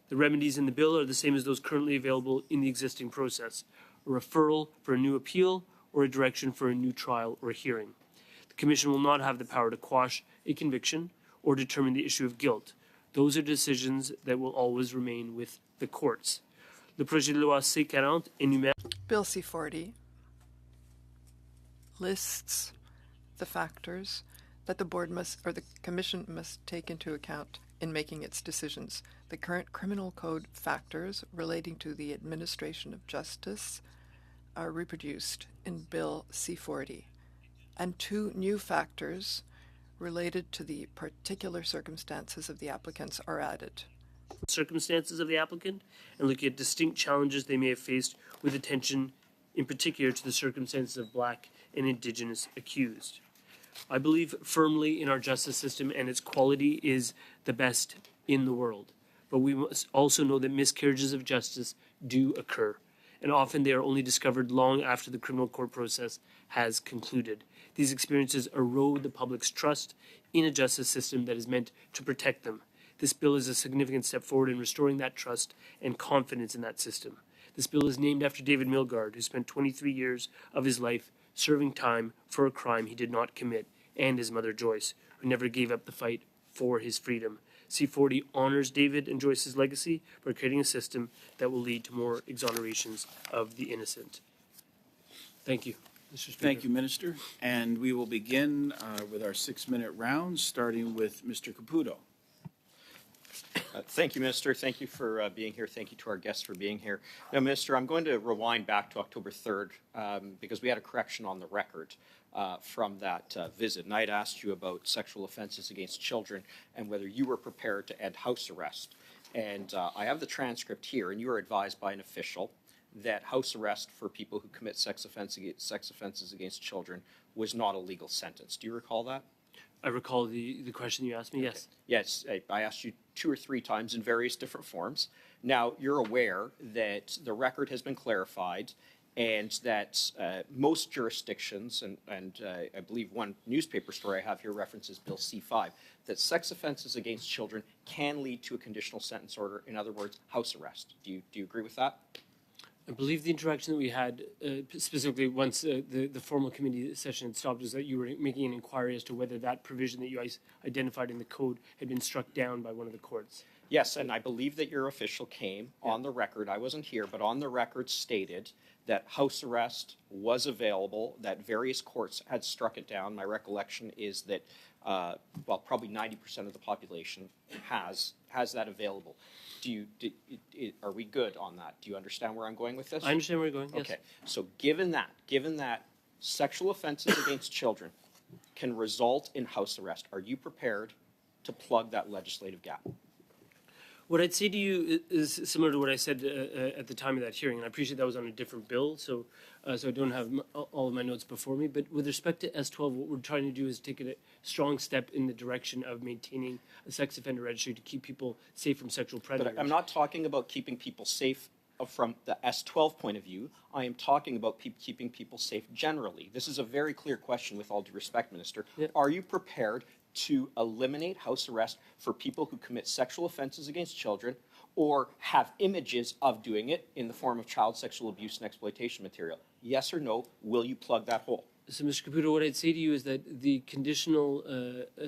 The remedies in the bill are the same as those currently available in the existing process: a referral for a new appeal or a direction for a new trial or hearing. The Commission will not have the power to quash a conviction or determine the issue of guilt. Those are decisions that will always remain with the courts. Le projet de loi C-40 énumère. Bill C-40 lists the factors that the board must, or the Commission must take into account in making its decisions. The current criminal code factors relating to the administration of justice are reproduced in Bill C-40, and two new factors related to the particular circumstances of the applicants are added. Circumstances of the applicant and looking at distinct challenges they may have faced with attention in particular to the circumstances of Black and Indigenous accused. I believe firmly in our justice system and its quality is the best in the world. But we must also know that miscarriages of justice do occur. and often they are only discovered long after the criminal court process has concluded. These experiences erode the public's trust in a justice system that is meant to protect them. This bill is a significant step forward in restoring that trust and confidence in that system. This bill is named after David Milgaard, who spent 23 years of his life serving time for a crime he did not commit, and his mother Joyce, who never gave up the fight for his freedom. C40 honors David and Joyce's legacy by creating a system that will lead to more exonerations of the innocent. Thank you, Mr. Speaker. Thank you, Minister. And we will begin with our 6-minute round, starting with Mr. Caputo. Thank you, Minister. Thank you for being here. Thank you to our guests for being here. Now, Minister, I'm going to rewind back to October 3rd because we had a correction on the record from that visit. And I had asked you about sexual offenses against children and whether you were prepared to end house arrest. And I have the transcript here, and you were advised by an official that house arrest for people who commit sex offenses against children was not a legal sentence. Do you recall that? I recall the question you asked me, yes. Yes, I asked you 2 or 3 times in various different forms. Now, you're aware that the record has been clarified and that most jurisdictions, and I believe one newspaper story I have here references Bill C-5, that sex offenses against children can lead to a conditional sentence order, in other words, house arrest. Do you agree with that? I believe the interaction that we had, specifically once the formal committee session had stopped, was that you were making an inquiry as to whether that provision that you identified in the code had been struck down by one of the courts. Yes, and I believe that your official came on the record, I wasn't here, but on the record stated that house arrest was available, that various courts had struck it down. My recollection is that, probably 90% of the population has that available. Are we good on that? Do you understand where I'm going with this? I understand where you're going, yes. Okay, so given that sexual offenses against children can result in house arrest, are you prepared to plug that legislative gap? What I'd say to you is similar to what I said at the time of that hearing, and I appreciate that was on a different bill, so I don't have all of my notes before me. But with respect to S12, what we're trying to do is take a strong step in the direction of maintaining a sex offender registry to keep people safe from sexual predators. But I'm not talking about keeping people safe from the S12 point of view. I am talking about keeping people safe generally. This is a very clear question, with all due respect, Minister. Yep. Are you prepared to eliminate house arrest for people who commit sexual offenses against children or have images of doing it in the form of child sexual abuse and exploitation material? Yes or no, will you plug that hole? So, Mr. Caputo, what I'd say to you is that the conditional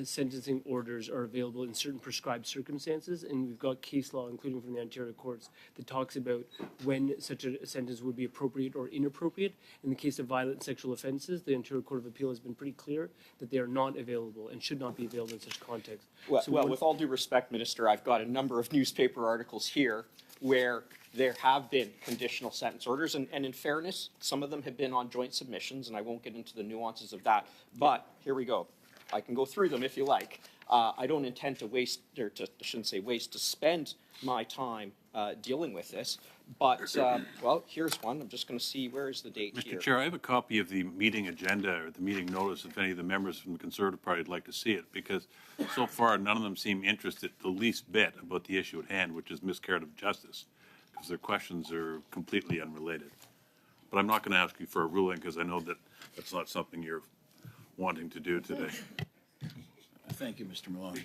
sentencing orders are available in certain prescribed circumstances, and we've got case law, including from the Ontario courts, that talks about when such a sentence would be appropriate or inappropriate. In the case of violent sexual offenses, the Ontario Court of Appeal has been pretty clear that they are not available and should not be available in such context. Well, with all due respect, Minister, I've got a number of newspaper articles here where there have been conditional sentence orders, and in fairness, some of them have been on joint submissions, and I won't get into the nuances of that, but here we go. I can go through them if you like. I don't intend to waste, or I shouldn't say waste, to spend my time dealing with this, but, well, here's one. I'm just going to see, where is the date here? Mr. Chair, I have a copy of the meeting agenda or the meeting notice if any of the members from the Conservative Party would like to see it, because so far none of them seem interested the least bit about the issue at hand, which is miscarriage of justice, because their questions are completely unrelated. But I'm not going to ask you for a ruling because I know that that's not something you're wanting to do today. Thank you, Mr. Maloney.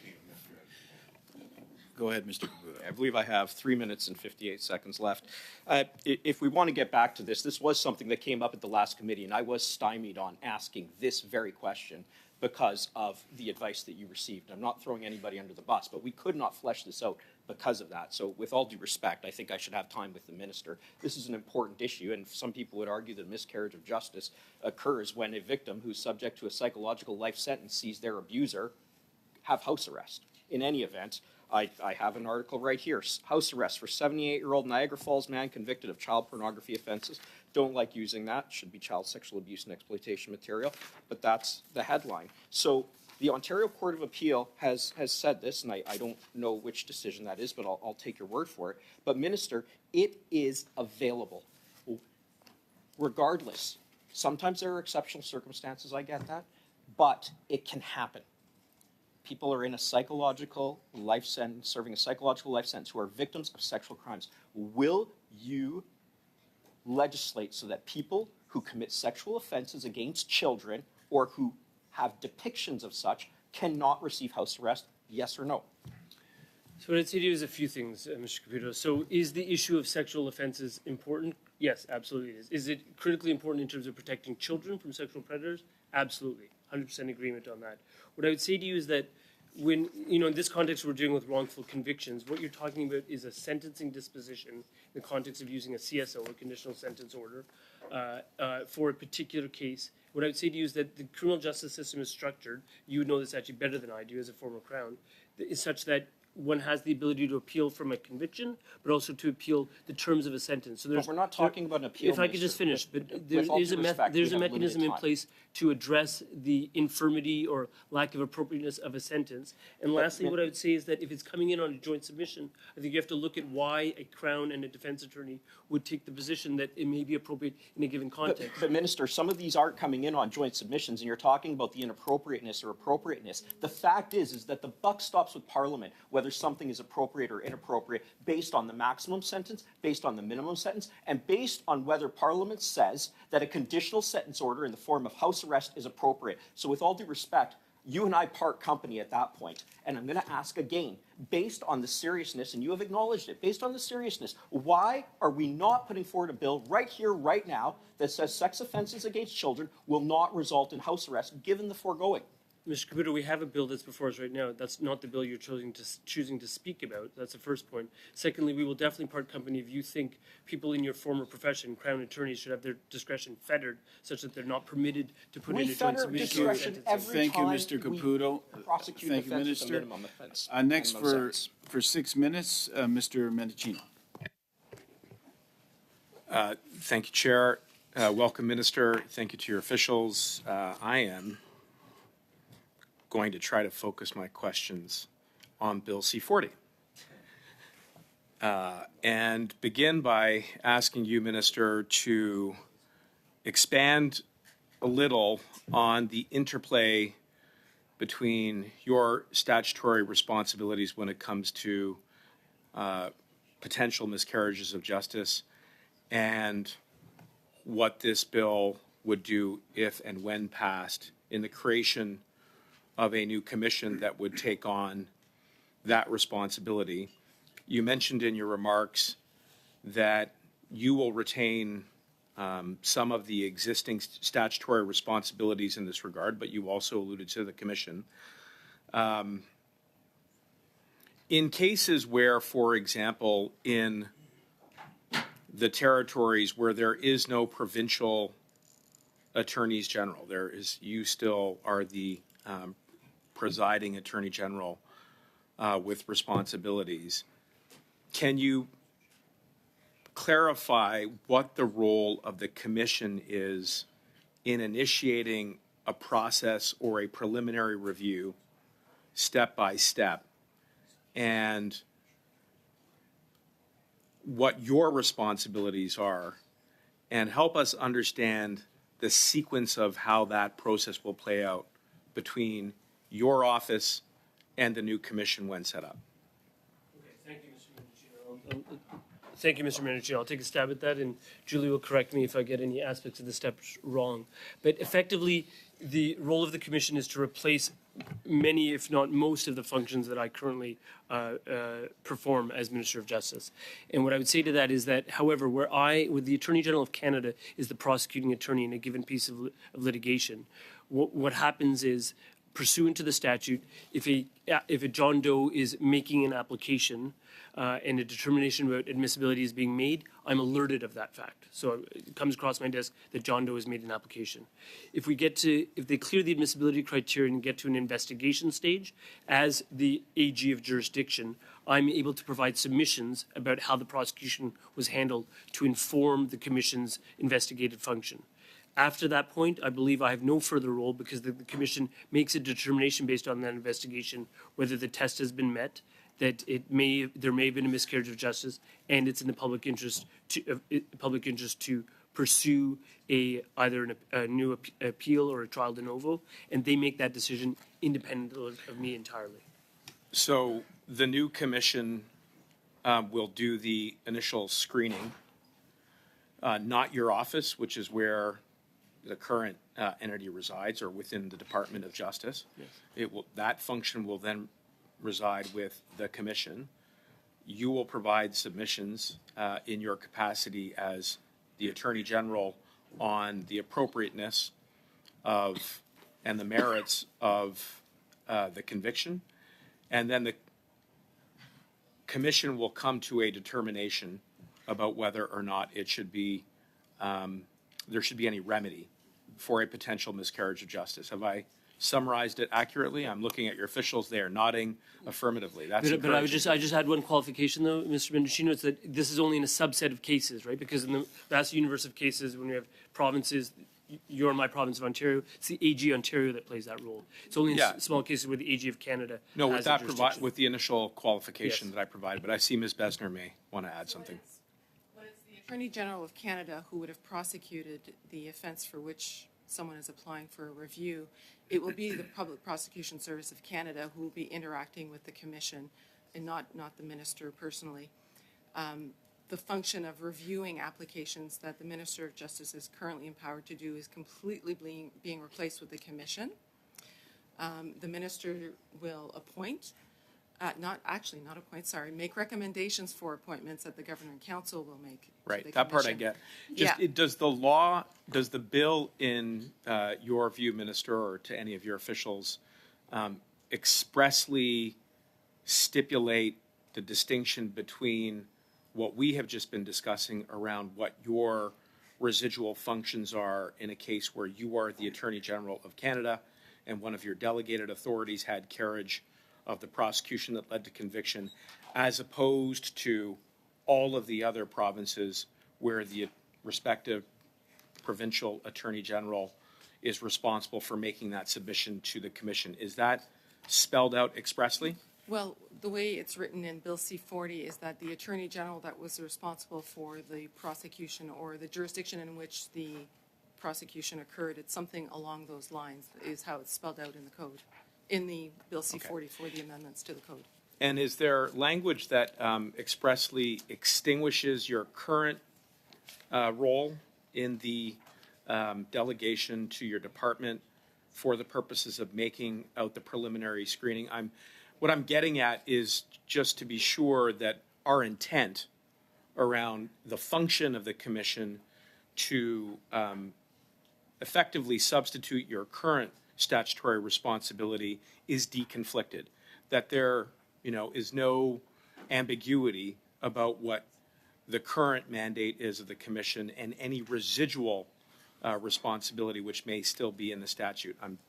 Go ahead, Mr. Caputo. I believe I have 3 minutes and 58 seconds left. If we want to get back to this was something that came up at the last committee, and I was stymied on asking this very question because of the advice that you received. I'm not throwing anybody under the bus, but we could not flesh this out because of that. So with all due respect, I think I should have time with the minister. This is an important issue, and some people would argue that miscarriage of justice occurs when a victim who's subject to a psychological life sentence sees their abuser have house arrest. In any event, I have an article right here. House arrest for 78-year-old Niagara Falls man convicted of child pornography offenses. Don't like using that. Should be child sexual abuse and exploitation material. But that's the headline. So the Ontario Court of Appeal has said this, and I don't know which decision that is, but I'll take your word for it. But, Minister, it is available. Regardless, sometimes there are exceptional circumstances, I get that, but it can happen. People are in a psychological life sentence, serving a psychological life sentence, who are victims of sexual crimes. Will you legislate so that people who commit sexual offenses against children or who have depictions of such cannot receive house arrest? Yes or no? So what I'd say to you is a few things, Mr. Caputo. So is the issue of sexual offenses important? Yes, absolutely it is. Is it critically important in terms of protecting children from sexual predators? Absolutely. 100% agreement on that. What I would say to you is that when, in this context, we're dealing with wrongful convictions, what you're talking about is a sentencing disposition in the context of using a CSO, a conditional sentence order, for a particular case. What I would say to you is that the criminal justice system is structured, you would know this actually better than I do as a former Crown, is such that one has the ability to appeal from a conviction, but also to appeal the terms of a sentence. So But we're not talking about an appeal. If I could just finish, but there's a mechanism in place to address the infirmity or lack of appropriateness of a sentence. And lastly, what I would say is that if it's coming in on a joint submission, I think you have to look at why a Crown and a defense attorney would take the position that it may be appropriate in a given context. But Minister, some of these aren't coming in on joint submissions, and you're talking about the inappropriateness or appropriateness. The fact is that the buck stops with Parliament, whether something is appropriate or inappropriate, based on the maximum sentence, based on the minimum sentence, and based on whether Parliament says that a conditional sentence order in the form of house arrest is appropriate. So with all due respect, you and I part company at that point. And I'm going to ask again, based on the seriousness, and you have acknowledged it, based on the seriousness, why are we not putting forward a bill right here, right now, that says sex offenses against children will not result in house arrest, given the foregoing? Mr. Caputo, we have a bill that's before us right now. That's not the bill you're choosing to speak about. That's the first point. Secondly, we will definitely part company if you think people in your former profession, Crown attorneys, should have their discretion fettered such that they're not permitted to put in a joint submission. Thank you, Mr. Caputo. Thank you, Minister. Next for 6 minutes, Mr. Mendicino. Thank you, Chair. Welcome, Minister. Thank you to your officials. I am going to try to focus my questions on Bill C-40 and begin by asking you, Minister, to expand a little on the interplay between your statutory responsibilities when it comes to potential miscarriages of justice and what this bill would do if and when passed in the creation of a new commission that would take on that responsibility. You mentioned in your remarks that you will retain some of the existing statutory responsibilities in this regard, but you also alluded to the commission. In cases where, for example, in the territories where there is no provincial attorneys general, you still are the presiding Attorney General with responsibilities. Can you clarify what the role of the Commission is in initiating a process or a preliminary review step by step, and what your responsibilities are, and help us understand the sequence of how that process will play out between your office and the new commission when set up? Okay, thank you, Mr. Mendicino. I'll take a stab at that, and Julie will correct me if I get any aspects of the steps wrong. But effectively, the role of the commission is to replace many, if not most, of the functions that I currently perform as Minister of Justice. And what I would say to that is that, however, where the Attorney General of Canada is the prosecuting attorney in a given piece of litigation, what happens is, pursuant to the statute, if a John Doe is making an application and a determination about admissibility is being made, I'm alerted of that fact. So it comes across my desk that John Doe has made an application. If they clear the admissibility criteria and get to an investigation stage, as the AG of jurisdiction, I'm able to provide submissions about how the prosecution was handled to inform the Commission's investigative function. After that point, I believe I have no further role because the Commission makes a determination based on that investigation whether the test has been met, that there may have been a miscarriage of justice, and it's in the public interest to pursue either a new appeal or a trial de novo, and they make that decision independent of me entirely. So the new commission will do the initial screening not your office, which is where the current entity resides, or within the Department of Justice. Yes. That function will then reside with the Commission. You will provide submissions in your capacity as the Attorney General on the appropriateness of and the merits of the conviction, and then the Commission will come to a determination about whether or not it should be there should be any remedy for a potential miscarriage of justice. Have I summarized it accurately? I'm looking at your officials; they are nodding affirmatively. That's but I just had one qualification though, Mr. Mendocino. It's that this is only in a subset of cases, right? Because in the vast universe of cases, when we have provinces, you're in my province of Ontario, it's the AG Ontario that plays that role. It's only in small cases where the AG of Canada has with the initial qualification that I provided. But I see Ms. Besner may want to add something. When it's the Attorney General of Canada who would have prosecuted the offence for which someone is applying for a review, it will be the Public Prosecution Service of Canada who will be interacting with the Commission and not the Minister personally. The function of reviewing applications that the Minister of Justice is currently empowered to do is completely being replaced with the Commission. The Minister will make recommendations for appointments that the Governor and Council will make. Right, that part I get. Does the bill in your view, Minister, or to any of your officials, expressly stipulate the distinction between what we have just been discussing around what your residual functions are in a case where you are the Attorney General of Canada and one of your delegated authorities had carriage of the prosecution that led to conviction, as opposed to all of the other provinces where the respective provincial Attorney General is responsible for making that submission to the Commission? Is that spelled out expressly? Well, the way it's written in Bill C-40 is that the Attorney General that was responsible for the prosecution or the jurisdiction in which the prosecution occurred, it's something along those lines is how it's spelled out in the code, in the Bill C-40 for the amendments to the code. And is there language that expressly extinguishes your current role in the delegation to your department for the purposes of making out the preliminary screening? What I'm getting at is just to be sure that our intent around the function of the Commission to effectively substitute your current statutory responsibility is deconflicted, that there is no ambiguity about what the current mandate is of the Commission and any residual responsibility which may still be in the statute. I'm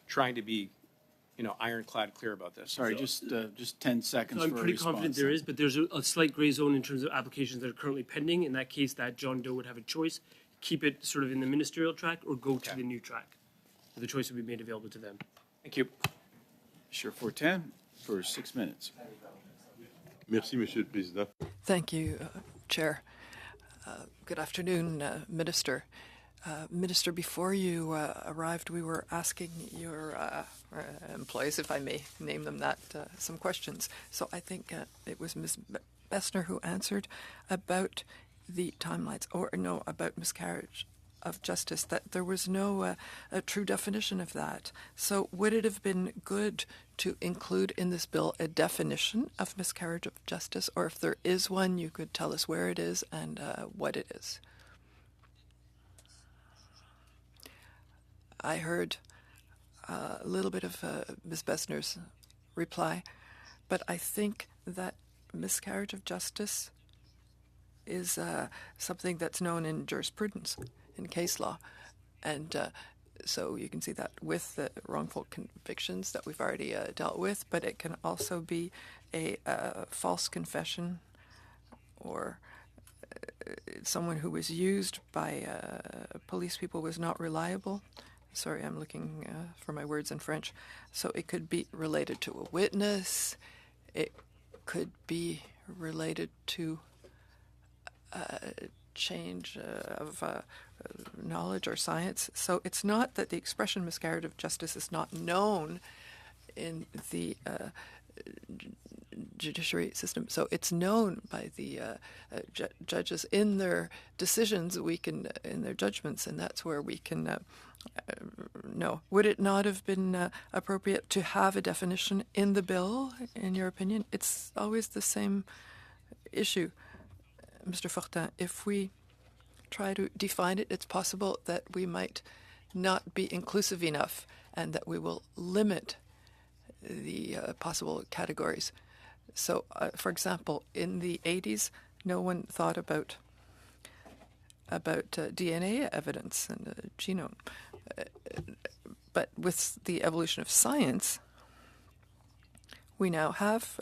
trying to be ironclad clear about this. Sorry, just 10 seconds I'm for a pretty response. confident there is, but there's a slight gray zone in terms of applications that are currently pending. In that case, that John Doe would have a choice, keep it sort of in the ministerial track or go to the new track. The choice would be made available to them. Thank you. Commissioner Fortin for 6 minutes. Merci, Monsieur le Président. Thank you, Chair. Good afternoon, Minister. Minister, before you arrived, we were asking your employees, if I may name them that, some questions. So I think it was Ms. Besner who answered about the timelines, about miscarriage of justice, that there was no a true definition of that. So would it have been good to include in this bill a definition of miscarriage of justice, or if there is one, you could tell us where it is and what it is? I heard a little bit of Ms. Besner's reply, but I think that miscarriage of justice is something that's known in jurisprudence, in case law. And so you can see that with the wrongful convictions that we've already dealt with, but it can also be a false confession or someone who was used by police people was not reliable. Sorry, I'm looking for my words in French. So it could be related to a witness. It could be related to change of knowledge or science. So it's not that the expression miscarriage of justice is not known in the judiciary system. So it's known by the judges in their decisions. We can in their judgments, and that's where we can know. Would it not have been appropriate to have a definition in the bill? In your opinion, it's always the same issue, Mr. Fortin. If we try to define it, it's possible that we might not be inclusive enough, and that we will limit the possible categories. So, for example, in the 80s, no one thought about DNA evidence and the genome. But with the evolution of science, we now have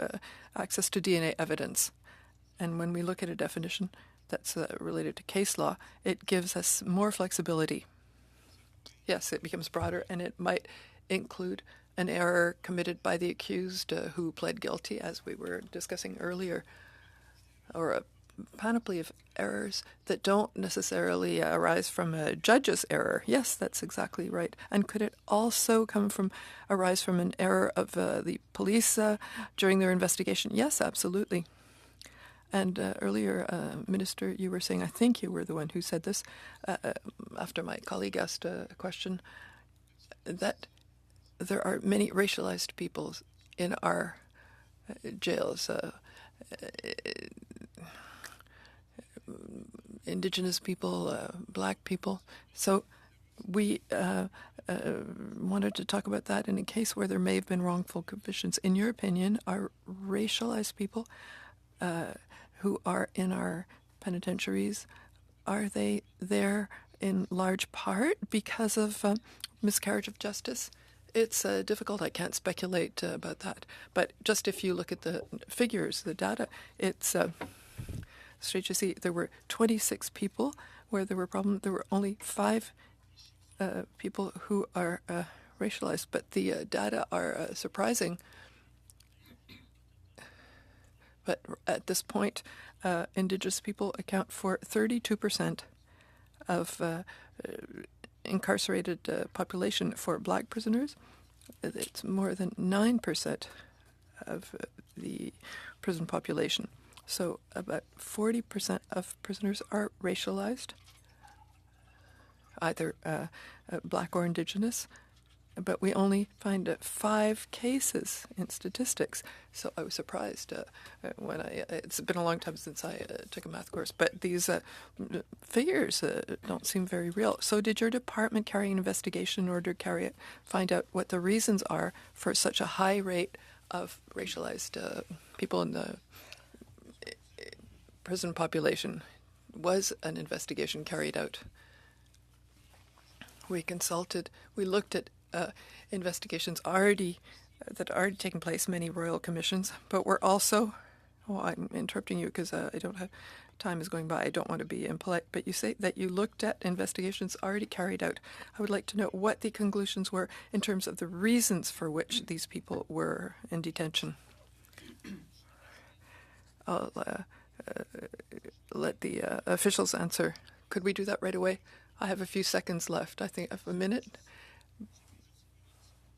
access to DNA evidence. And when we look at a definition that's related to case law, it gives us more flexibility. Yes, it becomes broader, and it might include an error committed by the accused who pled guilty, as we were discussing earlier, or a panoply of errors that don't necessarily arise from a judge's error. Yes, that's exactly right. And could it also arise from an error of the police during their investigation? Yes, absolutely. And earlier, Minister, you were saying, I think you were the one who said this, after my colleague asked a question, that there are many racialized people in our jails, Indigenous people, Black people. So we wanted to talk about that in a case where there may have been wrongful convictions. In your opinion, are racialized people who are in our penitentiaries, are they there in large part because of miscarriage of justice? It's difficult. I can't speculate about that. But just if you look at the figures, the data, it's straight to see there were 26 people where there were problems. There were only 5 people who are racialized, but the data are surprising. But at this point, Indigenous people account for 32% of incarcerated population. For Black prisoners, it's more than 9% of the prison population. So about 40% of prisoners are racialized, either Black or Indigenous. But we only find 5 cases in statistics. So I was surprised when it's been a long time since I took a math course, but these figures don't seem very real. So did your department carry an investigation in order to find out what the reasons are for such a high rate of racialized people in the prison population? Was an investigation carried out? We looked at investigations that are already taken place, many royal commissions, but we're also, I'm interrupting you because I don't have, time is going by, I don't want to be impolite, but you say that you looked at investigations already carried out. I would like to know what the conclusions were in terms of the reasons for which these people were in detention. I'll let the officials answer. Could we do that right away? I have a few seconds left. I think I have a minute.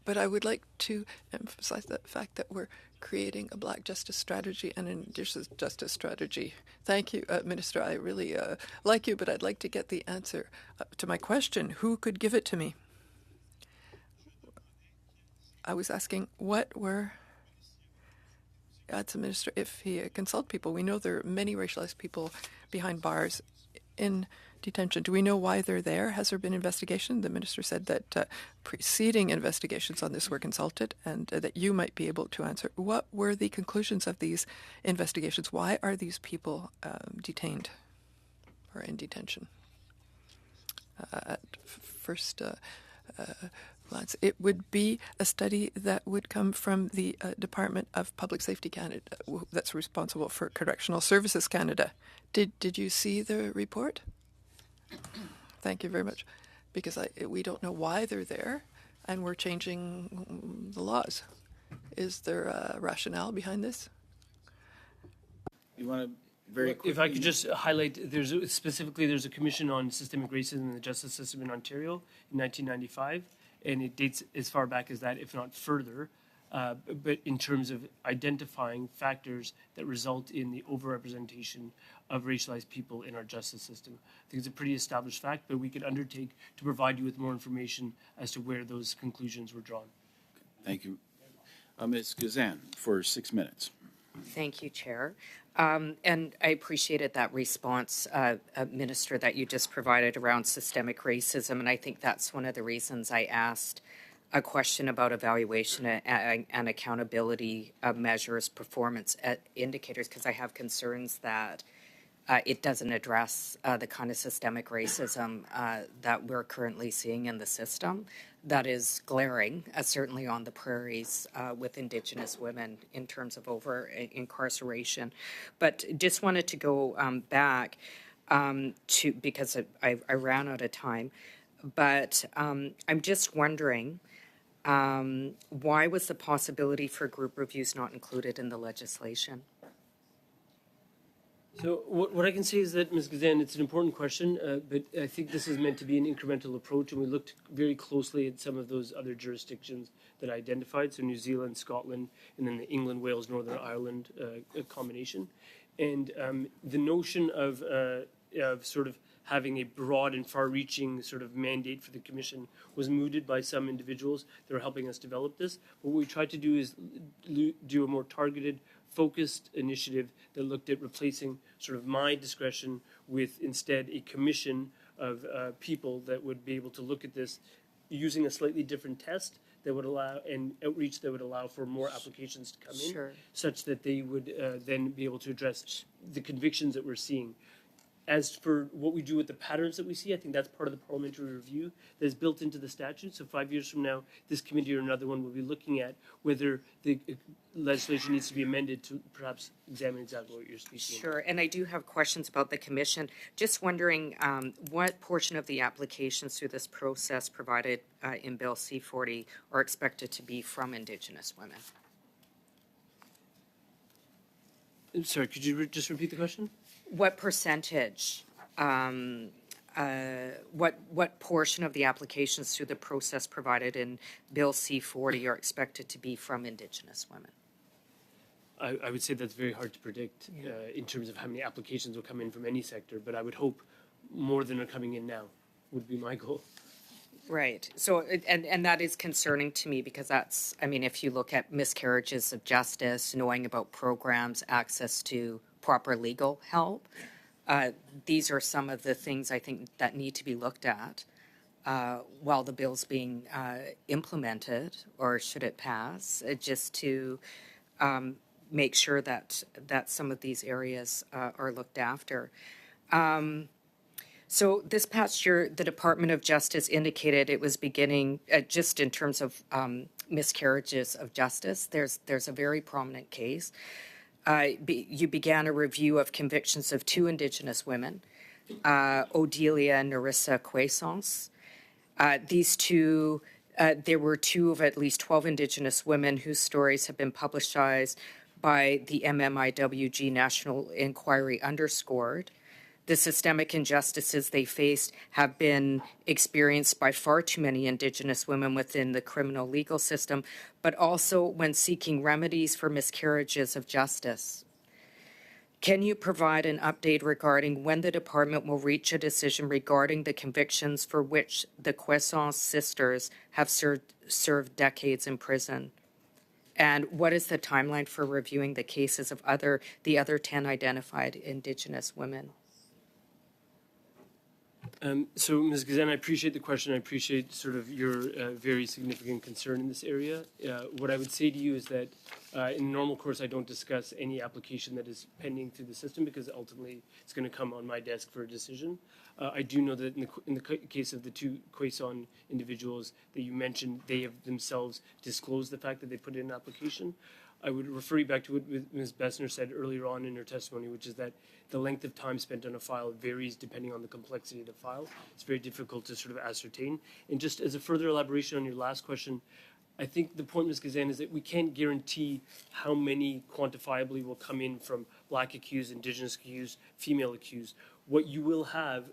But I would like to emphasize the fact that we're creating a Black justice strategy and an Indigenous justice strategy. Thank you, Minister. I really like you, but I'd like to get the answer to my question. Who could give it to me? I was asking that's a minister, if he consult people. We know there are many racialized people behind bars in detention. Do we know why they're there? Has there been investigation? The minister said that preceding investigations on this were consulted and that you might be able to answer. What were the conclusions of these investigations? Why are these people detained or in detention? At first glance, it would be a study that would come from the Department of Public Safety Canada, that's responsible for Correctional Services Canada. Did you see the report? Thank you very much. Because we don't know why they're there, and we're changing the laws. Is there a rationale behind this? You want to very quickly? If I could just highlight, there's a commission on systemic racism in the justice system in Ontario in 1995, and it dates as far back as that, if not further. but in terms of identifying factors that result in the overrepresentation of racialized people in our justice system. I think it's a pretty established fact, but we could undertake to provide you with more information as to where those conclusions were drawn. Thank you. Ms. Gazan, for 6 minutes. Thank you, Chair. And I appreciated that response, Minister, that you just provided around systemic racism. And I think that's one of the reasons I asked a question about evaluation and accountability measures, performance indicators, because I have concerns that it doesn't address the kind of systemic racism that we're currently seeing in the system that is glaring, certainly on the prairies with Indigenous women in terms of over-incarceration. But just wanted to go back to, because I ran out of time, but I'm just wondering, why was the possibility for group reviews not included in the legislation? So what I can say is that, Ms. Gazan, it's an important question, but I think this is meant to be an incremental approach, and we looked very closely at some of those other jurisdictions that I identified, so New Zealand, Scotland, and then the England, Wales, Northern Ireland combination. And the notion of sort of having a broad and far-reaching sort of mandate for the Commission was mooted by some individuals that are helping us develop this. What we tried to do is do a more targeted, focused initiative that looked at replacing sort of my discretion with instead a commission of people that would be able to look at this using a slightly different test that would allow, and outreach that would allow for more applications to come in, Sure. such that they would then be able to address the convictions that we're seeing. As for what we do with the patterns that we see, I think that's part of the parliamentary review that is built into the statute. So 5 years from now, this committee or another one will be looking at whether the legislation needs to be amended to perhaps examine exactly what you're speaking Sure, and I do have questions about the Commission. Just wondering what portion of the applications through this process provided in Bill C-40 are expected to be from Indigenous women? Sorry, could you just repeat the question? What percentage, what portion of the applications through the process provided in Bill C-40 are expected to be from Indigenous women? I would say that's very hard to predict in terms of how many applications will come in from any sector, but I would hope more than are coming in now would be my goal. Right. So, and that is concerning to me because that's, I mean, if you look at miscarriages of justice, knowing about programs, access to proper legal help, these are some of the things I think that need to be looked at while the bill's being implemented, or should it pass, just to make sure that some of these areas are looked after. So this past year, the Department of Justice indicated it was beginning, just in terms of miscarriages of justice, there's a very prominent case. You began a review of convictions of 2 Indigenous women, Odelia and Narissa Quaisance. These two, there were 2 of at least 12 Indigenous women whose stories have been publicized by the MMIWG National Inquiry underscored. The systemic injustices they faced have been experienced by far too many Indigenous women within the criminal legal system, but also when seeking remedies for miscarriages of justice. Can you provide an update regarding when the department will reach a decision regarding the convictions for which the Quaisance sisters have served decades in prison? And what is the timeline for reviewing the cases of the other 10 identified Indigenous women? So, Ms. Gazan, I appreciate the question. I appreciate sort of your very significant concern in this area. What I would say to you is that in the normal course, I don't discuss any application that is pending through the system because ultimately it's going to come on my desk for a decision. I do know that in the case of the 2 Quaisance individuals that you mentioned, they have themselves disclosed the fact that they put in an application. I would refer you back to what Ms. Bessner said earlier on in her testimony, which is that the length of time spent on a file varies depending on the complexity of the file. It's very difficult to sort of ascertain. And just as a further elaboration on your last question, I think the point, Ms. Gazan, is that we can't guarantee how many quantifiably will come in from Black accused, Indigenous accused, female accused. What you will have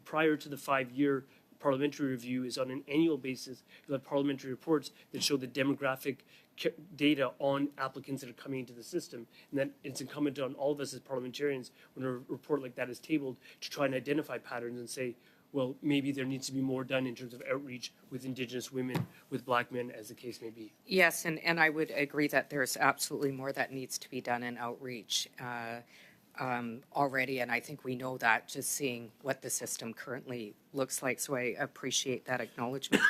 prior to the 5-year parliamentary review is on an annual basis, you'll have parliamentary reports that show the demographic data on applicants that are coming into the system, and that it's incumbent on all of us as parliamentarians when a report like that is tabled to try and identify patterns and say, well, maybe there needs to be more done in terms of outreach with Indigenous women, with Black men, as the case may be. Yes, and I would agree that there's absolutely more that needs to be done in outreach already, and I think we know that just seeing what the system currently looks like, so I appreciate that acknowledgement.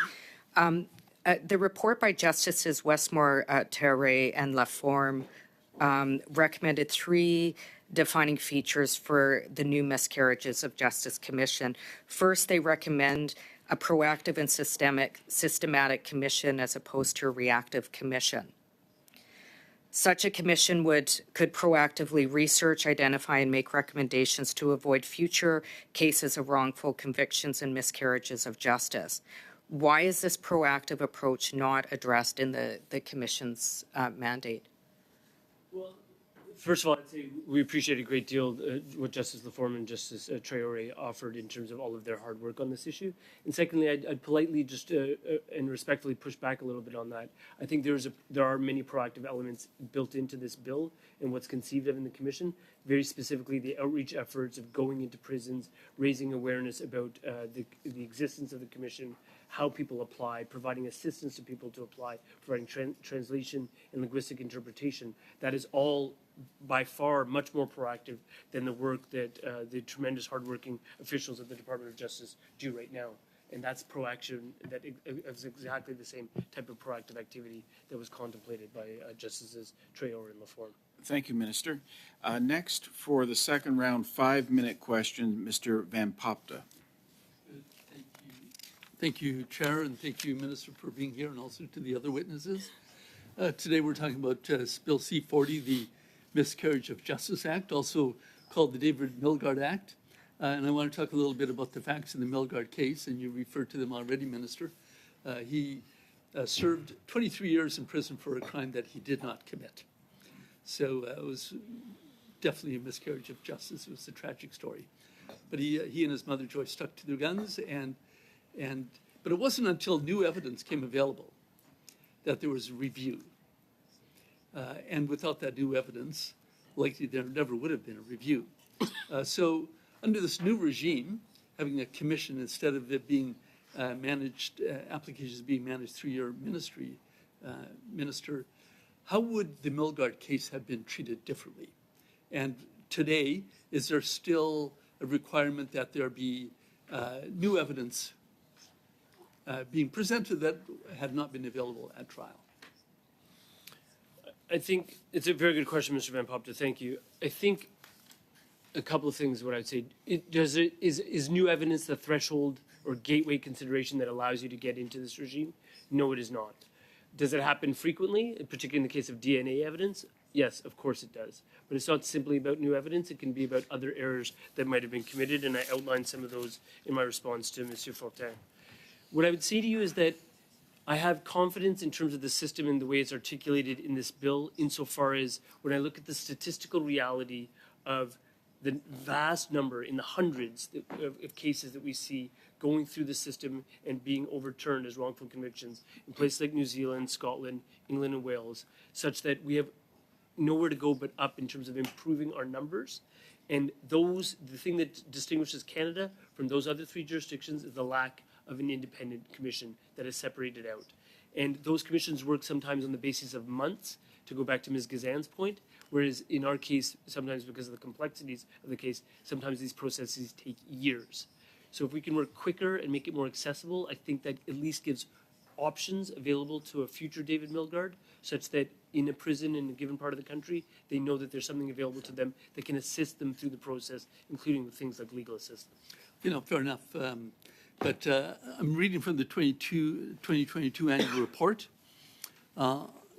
The report by Justices Westmore, Terre, and Laforme recommended 3 defining features for the new Miscarriages of Justice Commission. First, they recommend a proactive and systematic commission as opposed to a reactive commission. Such a commission could proactively research, identify, and make recommendations to avoid future cases of wrongful convictions and miscarriages of justice. Why is this proactive approach not addressed in the Commission's mandate? Well, first of all, I'd say we appreciate a great deal what Justice Laforme and Justice Traoré offered in terms of all of their hard work on this issue. And secondly, I'd politely just and respectfully push back a little bit on that. I think there are many proactive elements built into this bill and what's conceived of in the Commission, very specifically the outreach efforts of going into prisons, raising awareness about the existence of the Commission, how people apply, providing assistance to people to apply, providing translation and linguistic interpretation. That is all by far much more proactive than the work that the tremendous hardworking officials of the Department of Justice do right now. And that's proaction, that is exactly the same type of proactive activity that was contemplated by Justices Traoré and Laforme. Thank you, Minister. Next, for the second round, 5-minute question, Mr. Van Popta. Thank you, Chair, and thank you, Minister, for being here, and also to the other witnesses. Today we're talking about Bill C-40, the Miscarriage of Justice Act, also called the David Milgaard Act. And I want to talk a little bit about the facts in the Milgaard case, and you referred to them already, Minister. He served 23 years in prison for a crime that he did not commit. So it was definitely a miscarriage of justice. It was a tragic story. But he and his mother, Joyce, stuck to their guns, but it wasn't until new evidence came available that there was a review. And without that new evidence, likely there never would have been a review. So under this new regime, having a commission instead of it being managed, applications being managed through your ministry, Minister, how would the Milgaard case have been treated differently? And today, is there still a requirement that there be new evidence being presented that had not been available at trial? I think it's a very good question, Mr. Van Popta. Thank you. I think a couple of things. What I'd say is new evidence the threshold or gateway consideration that allows you to get into this regime? No, it is not. Does it happen frequently, particularly in the case of DNA evidence? Yes, of course it does. But it's not simply about new evidence. It can be about other errors that might have been committed, and I outlined some of those in my response to Monsieur Fortin. What I would say to you is that I have confidence in terms of the system and the way it's articulated in this bill, insofar as when I look at the statistical reality of the vast number, in the hundreds of cases that we see going through the system and being overturned as wrongful convictions in places like New Zealand, Scotland, England, and Wales, such that we have nowhere to go but up in terms of improving our numbers. And the thing that distinguishes Canada from those other 3 jurisdictions is the lack of an independent commission that is separated out. And those commissions work sometimes on the basis of months, to go back to Ms. Gazan's point, whereas in our case, sometimes because of the complexities of the case, sometimes these processes take years. So if we can work quicker and make it more accessible, I think that at least gives options available to a future David Milgaard, such that in a prison in a given part of the country, they know that there's something available to them that can assist them through the process, including with things like legal assistance. Fair enough. But I'm reading from the 2022 annual report,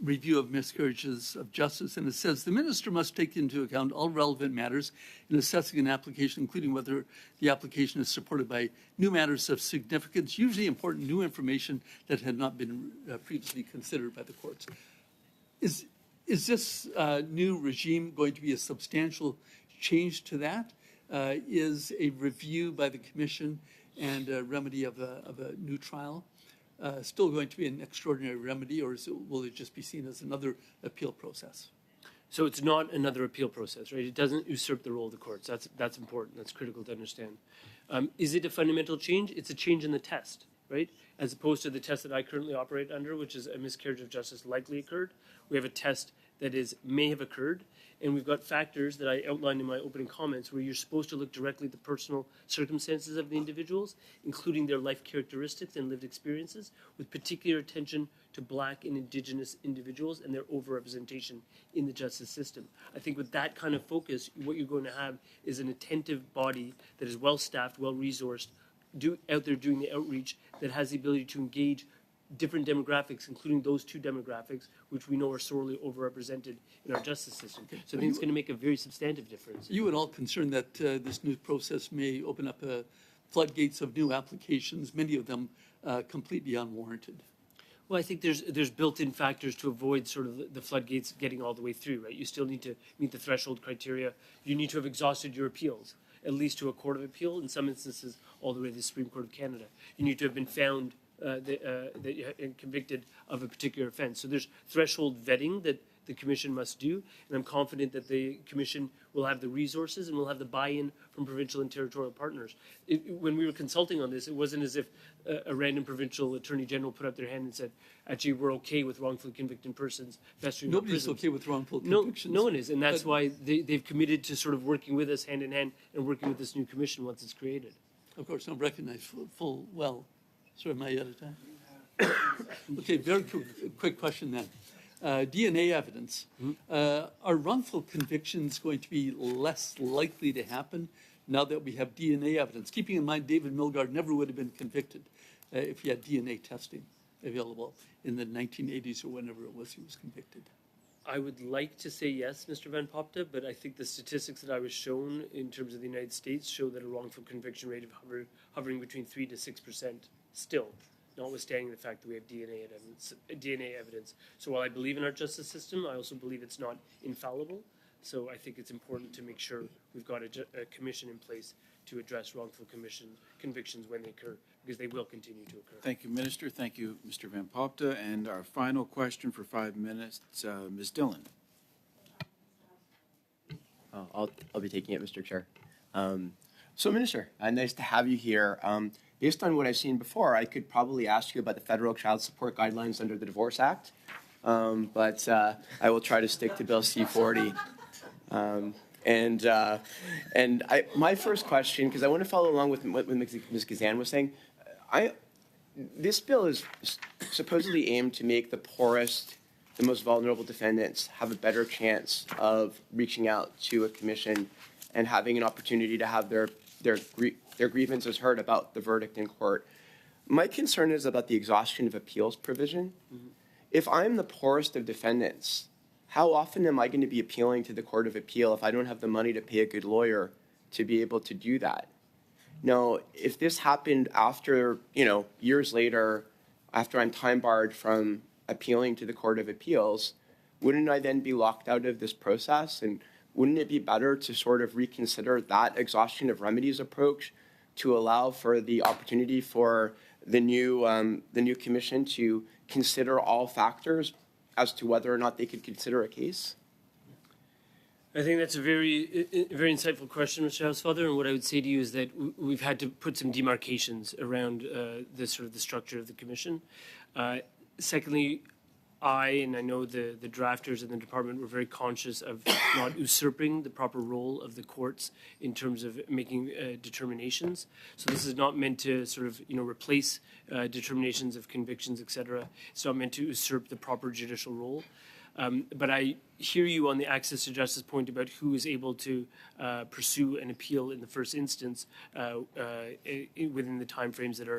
review of miscarriages of justice, and it says the minister must take into account all relevant matters in assessing an application, including whether the application is supported by new matters of significance, usually important new information that had not been previously considered by the courts. Is this new regime going to be a substantial change to that? Is a review by the commission and a remedy of a new trial still going to be an extraordinary remedy, or will it just be seen as another appeal process? So it's not another appeal process, right? It doesn't usurp the role of the courts. That's important. That's critical to understand. Is it a fundamental change? It's a change in the test, right? As opposed to the test that I currently operate under, which is a miscarriage of justice likely occurred. We have a test that is may have occurred, and we've got factors that I outlined in my opening comments where you're supposed to look directly at the personal circumstances of the individuals, including their life characteristics and lived experiences, with particular attention to Black and Indigenous individuals and their overrepresentation in the justice system. I think with that kind of focus, what you're going to have is an attentive body that is well-staffed, well-resourced, out there doing the outreach, that has the ability to engage different demographics, including those two demographics, which we know are sorely overrepresented in our justice system. So I think it's going to make a very substantive difference. Are you at all concerned that this new process may open up floodgates of new applications, many of them completely unwarranted? Well, I think there's built-in factors to avoid sort of the floodgates getting all the way through, right? You still need to meet the threshold criteria. You need to have exhausted your appeals, at least to a court of appeal, in some instances all the way to the Supreme Court of Canada. You need to have been found convicted of a particular offense. So there's threshold vetting that the Commission must do, and I'm confident that the Commission will have the resources and will have the buy-in from provincial and territorial partners. When we were consulting on this, it wasn't as if a random provincial attorney general put up their hand and said, actually, we're okay with wrongfully convicted persons festering in Nobody's prisons. okay with wrongful convictions. No one is, and that's why they've committed to sort of working with us hand in hand and working with this new Commission once it's created. Of course, I'm recognized full well. Sorry, am I out of time? Okay, very quick question then. DNA evidence. Are wrongful convictions going to be less likely to happen now that we have DNA evidence? Keeping in mind David Milgaard never would have been convicted if he had DNA testing available in the 1980s or whenever it was he was convicted. I would like to say yes, Mr. Van Popta, but I think the statistics that I was shown in terms of the United States show that a wrongful conviction rate of hovering between 3 to 6% still, notwithstanding the fact that we have DNA evidence. So while I believe in our justice system, I also believe it's not infallible. So I think it's important to make sure we've got a commission in place to address wrongful convictions when they occur, because they will continue to occur. Thank you, Minister. Thank you, Mr. Van Popta. And our final question for 5 minutes, Ms. Dillon. I'll be taking it, Mr. Chair. So, Minister, nice to have you here. Based on what I've seen before, I could probably ask you about the federal child support guidelines under the Divorce Act, but I will try to stick to Bill C-40. My first question, because I want to follow along with what Ms. Gazan was saying, this bill is supposedly aimed to make the poorest, the most vulnerable defendants have a better chance of reaching out to a commission and having an opportunity to have their grievances heard about the verdict in court. My concern is about the exhaustion of appeals provision. Mm-hmm. If I'm the poorest of defendants, how often am I going to be appealing to the Court of Appeal if I don't have the money to pay a good lawyer to be able to do that? Now, if this happened after, years later, after I'm time barred from appealing to the Court of Appeals, wouldn't I then be locked out of this process? And wouldn't it be better to sort of reconsider that exhaustion of remedies approach to allow for the opportunity for the new commission to consider all factors as to whether or not they could consider a case? I think that's a very insightful question, Mr. Housefather. And what I would say to you is that we've had to put some demarcations around the structure of the commission. Secondly, I know the drafters and the department were very conscious of not usurping the proper role of the courts in terms of making determinations. So this is not meant to replace determinations of convictions, etc. It's not meant to usurp the proper judicial role. But I hear you on the access to justice point about who is able to pursue an appeal in the first instance within the timeframes that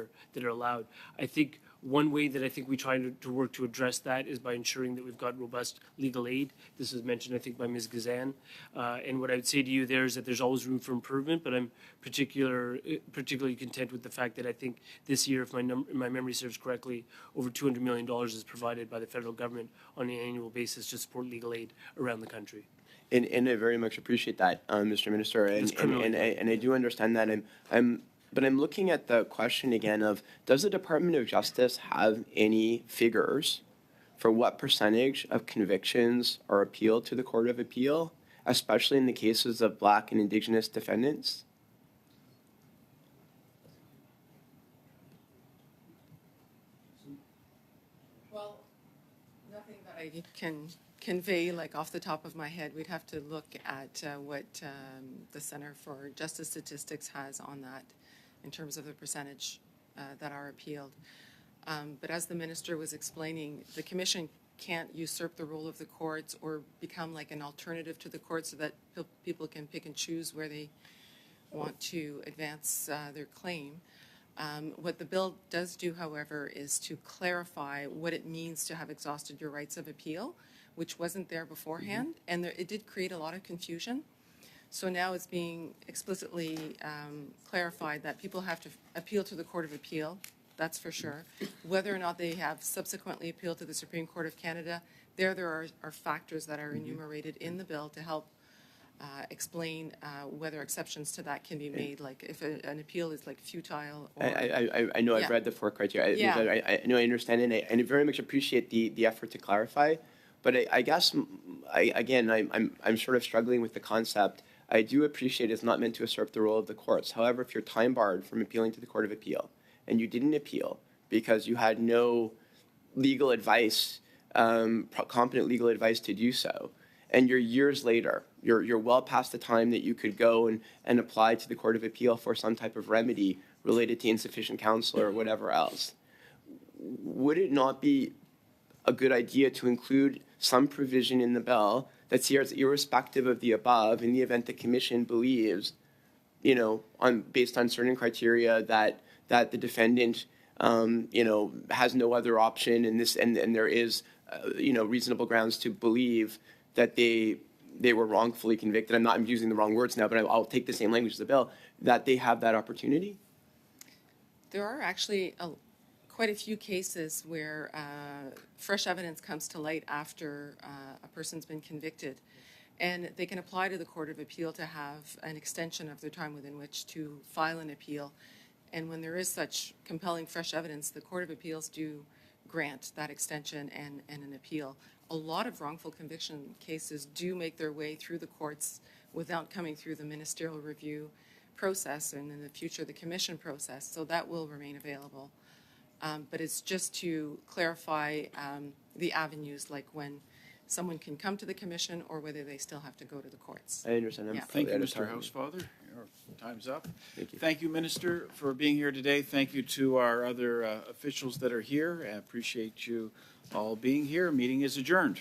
are allowed. I think one way that I think we try to work to address that is by ensuring that we've got robust legal aid. This was mentioned, I think, by Ms. Gazan. And what I would say to you there is that there's always room for improvement, but I'm particularly content with the fact that I think this year, if my memory serves correctly, over $200 million is provided by the federal government on an annual basis to support legal aid around the country. And I very much appreciate that, Mr. Minister. And I do understand that. But I'm looking at the question again of, does the Department of Justice have any figures for what percentage of convictions are appealed to the Court of Appeal, especially in the cases of Black and Indigenous defendants? Well, nothing that I can convey like off the top of my head. We'd have to look at what the Center for Justice Statistics has on that in terms of the percentage that are appealed. But as the minister was explaining, the commission can't usurp the role of the courts or become like an alternative to the courts so that people can pick and choose where they want to advance their claim. What the bill does do, however, is to clarify what it means to have exhausted your rights of appeal, which wasn't there beforehand, and it did create a lot of confusion. So now it's being explicitly clarified that people have to appeal to the Court of Appeal, that's for sure. Whether or not they have subsequently appealed to the Supreme Court of Canada, there are factors that are enumerated in the bill to help explain whether exceptions to that can be made, like if an appeal is like futile. Or, I know I've read the 4 criteria. I know I understand it, and I very much appreciate the effort to clarify. But I guess, I'm sort of struggling with the concept. I do appreciate it's not meant to usurp the role of the courts. However, if you're time barred from appealing to the Court of Appeal, and you didn't appeal because you had no legal advice, competent legal advice to do so, and you're years later, you're well past the time that you could go and apply to the Court of Appeal for some type of remedy related to insufficient counsel or whatever else, would it not be a good idea to include some provision in the bill that says, irrespective of the above, in the event the commission believes, based on certain criteria that the defendant, has no other option, and there is, reasonable grounds to believe that they were wrongfully convicted. I'm using the wrong words now, but I'll take the same language as the bill, that they have that opportunity? There are actually quite a few cases where fresh evidence comes to light after a person's been convicted, and they can apply to the Court of Appeal to have an extension of their time within which to file an appeal. And when there is such compelling fresh evidence, the Court of Appeals do grant that extension and an appeal. A lot of wrongful conviction cases do make their way through the courts without coming through the ministerial review process, and in the future the commission process, so that will remain available. But it's just to clarify the avenues, like when someone can come to the commission or whether they still have to go to the courts. I understand. Thank you, Mr. Housefather. Your time's up. Thank you. Thank you, Minister, for being here today. Thank you to our other officials that are here. I appreciate you all being here. Meeting is adjourned.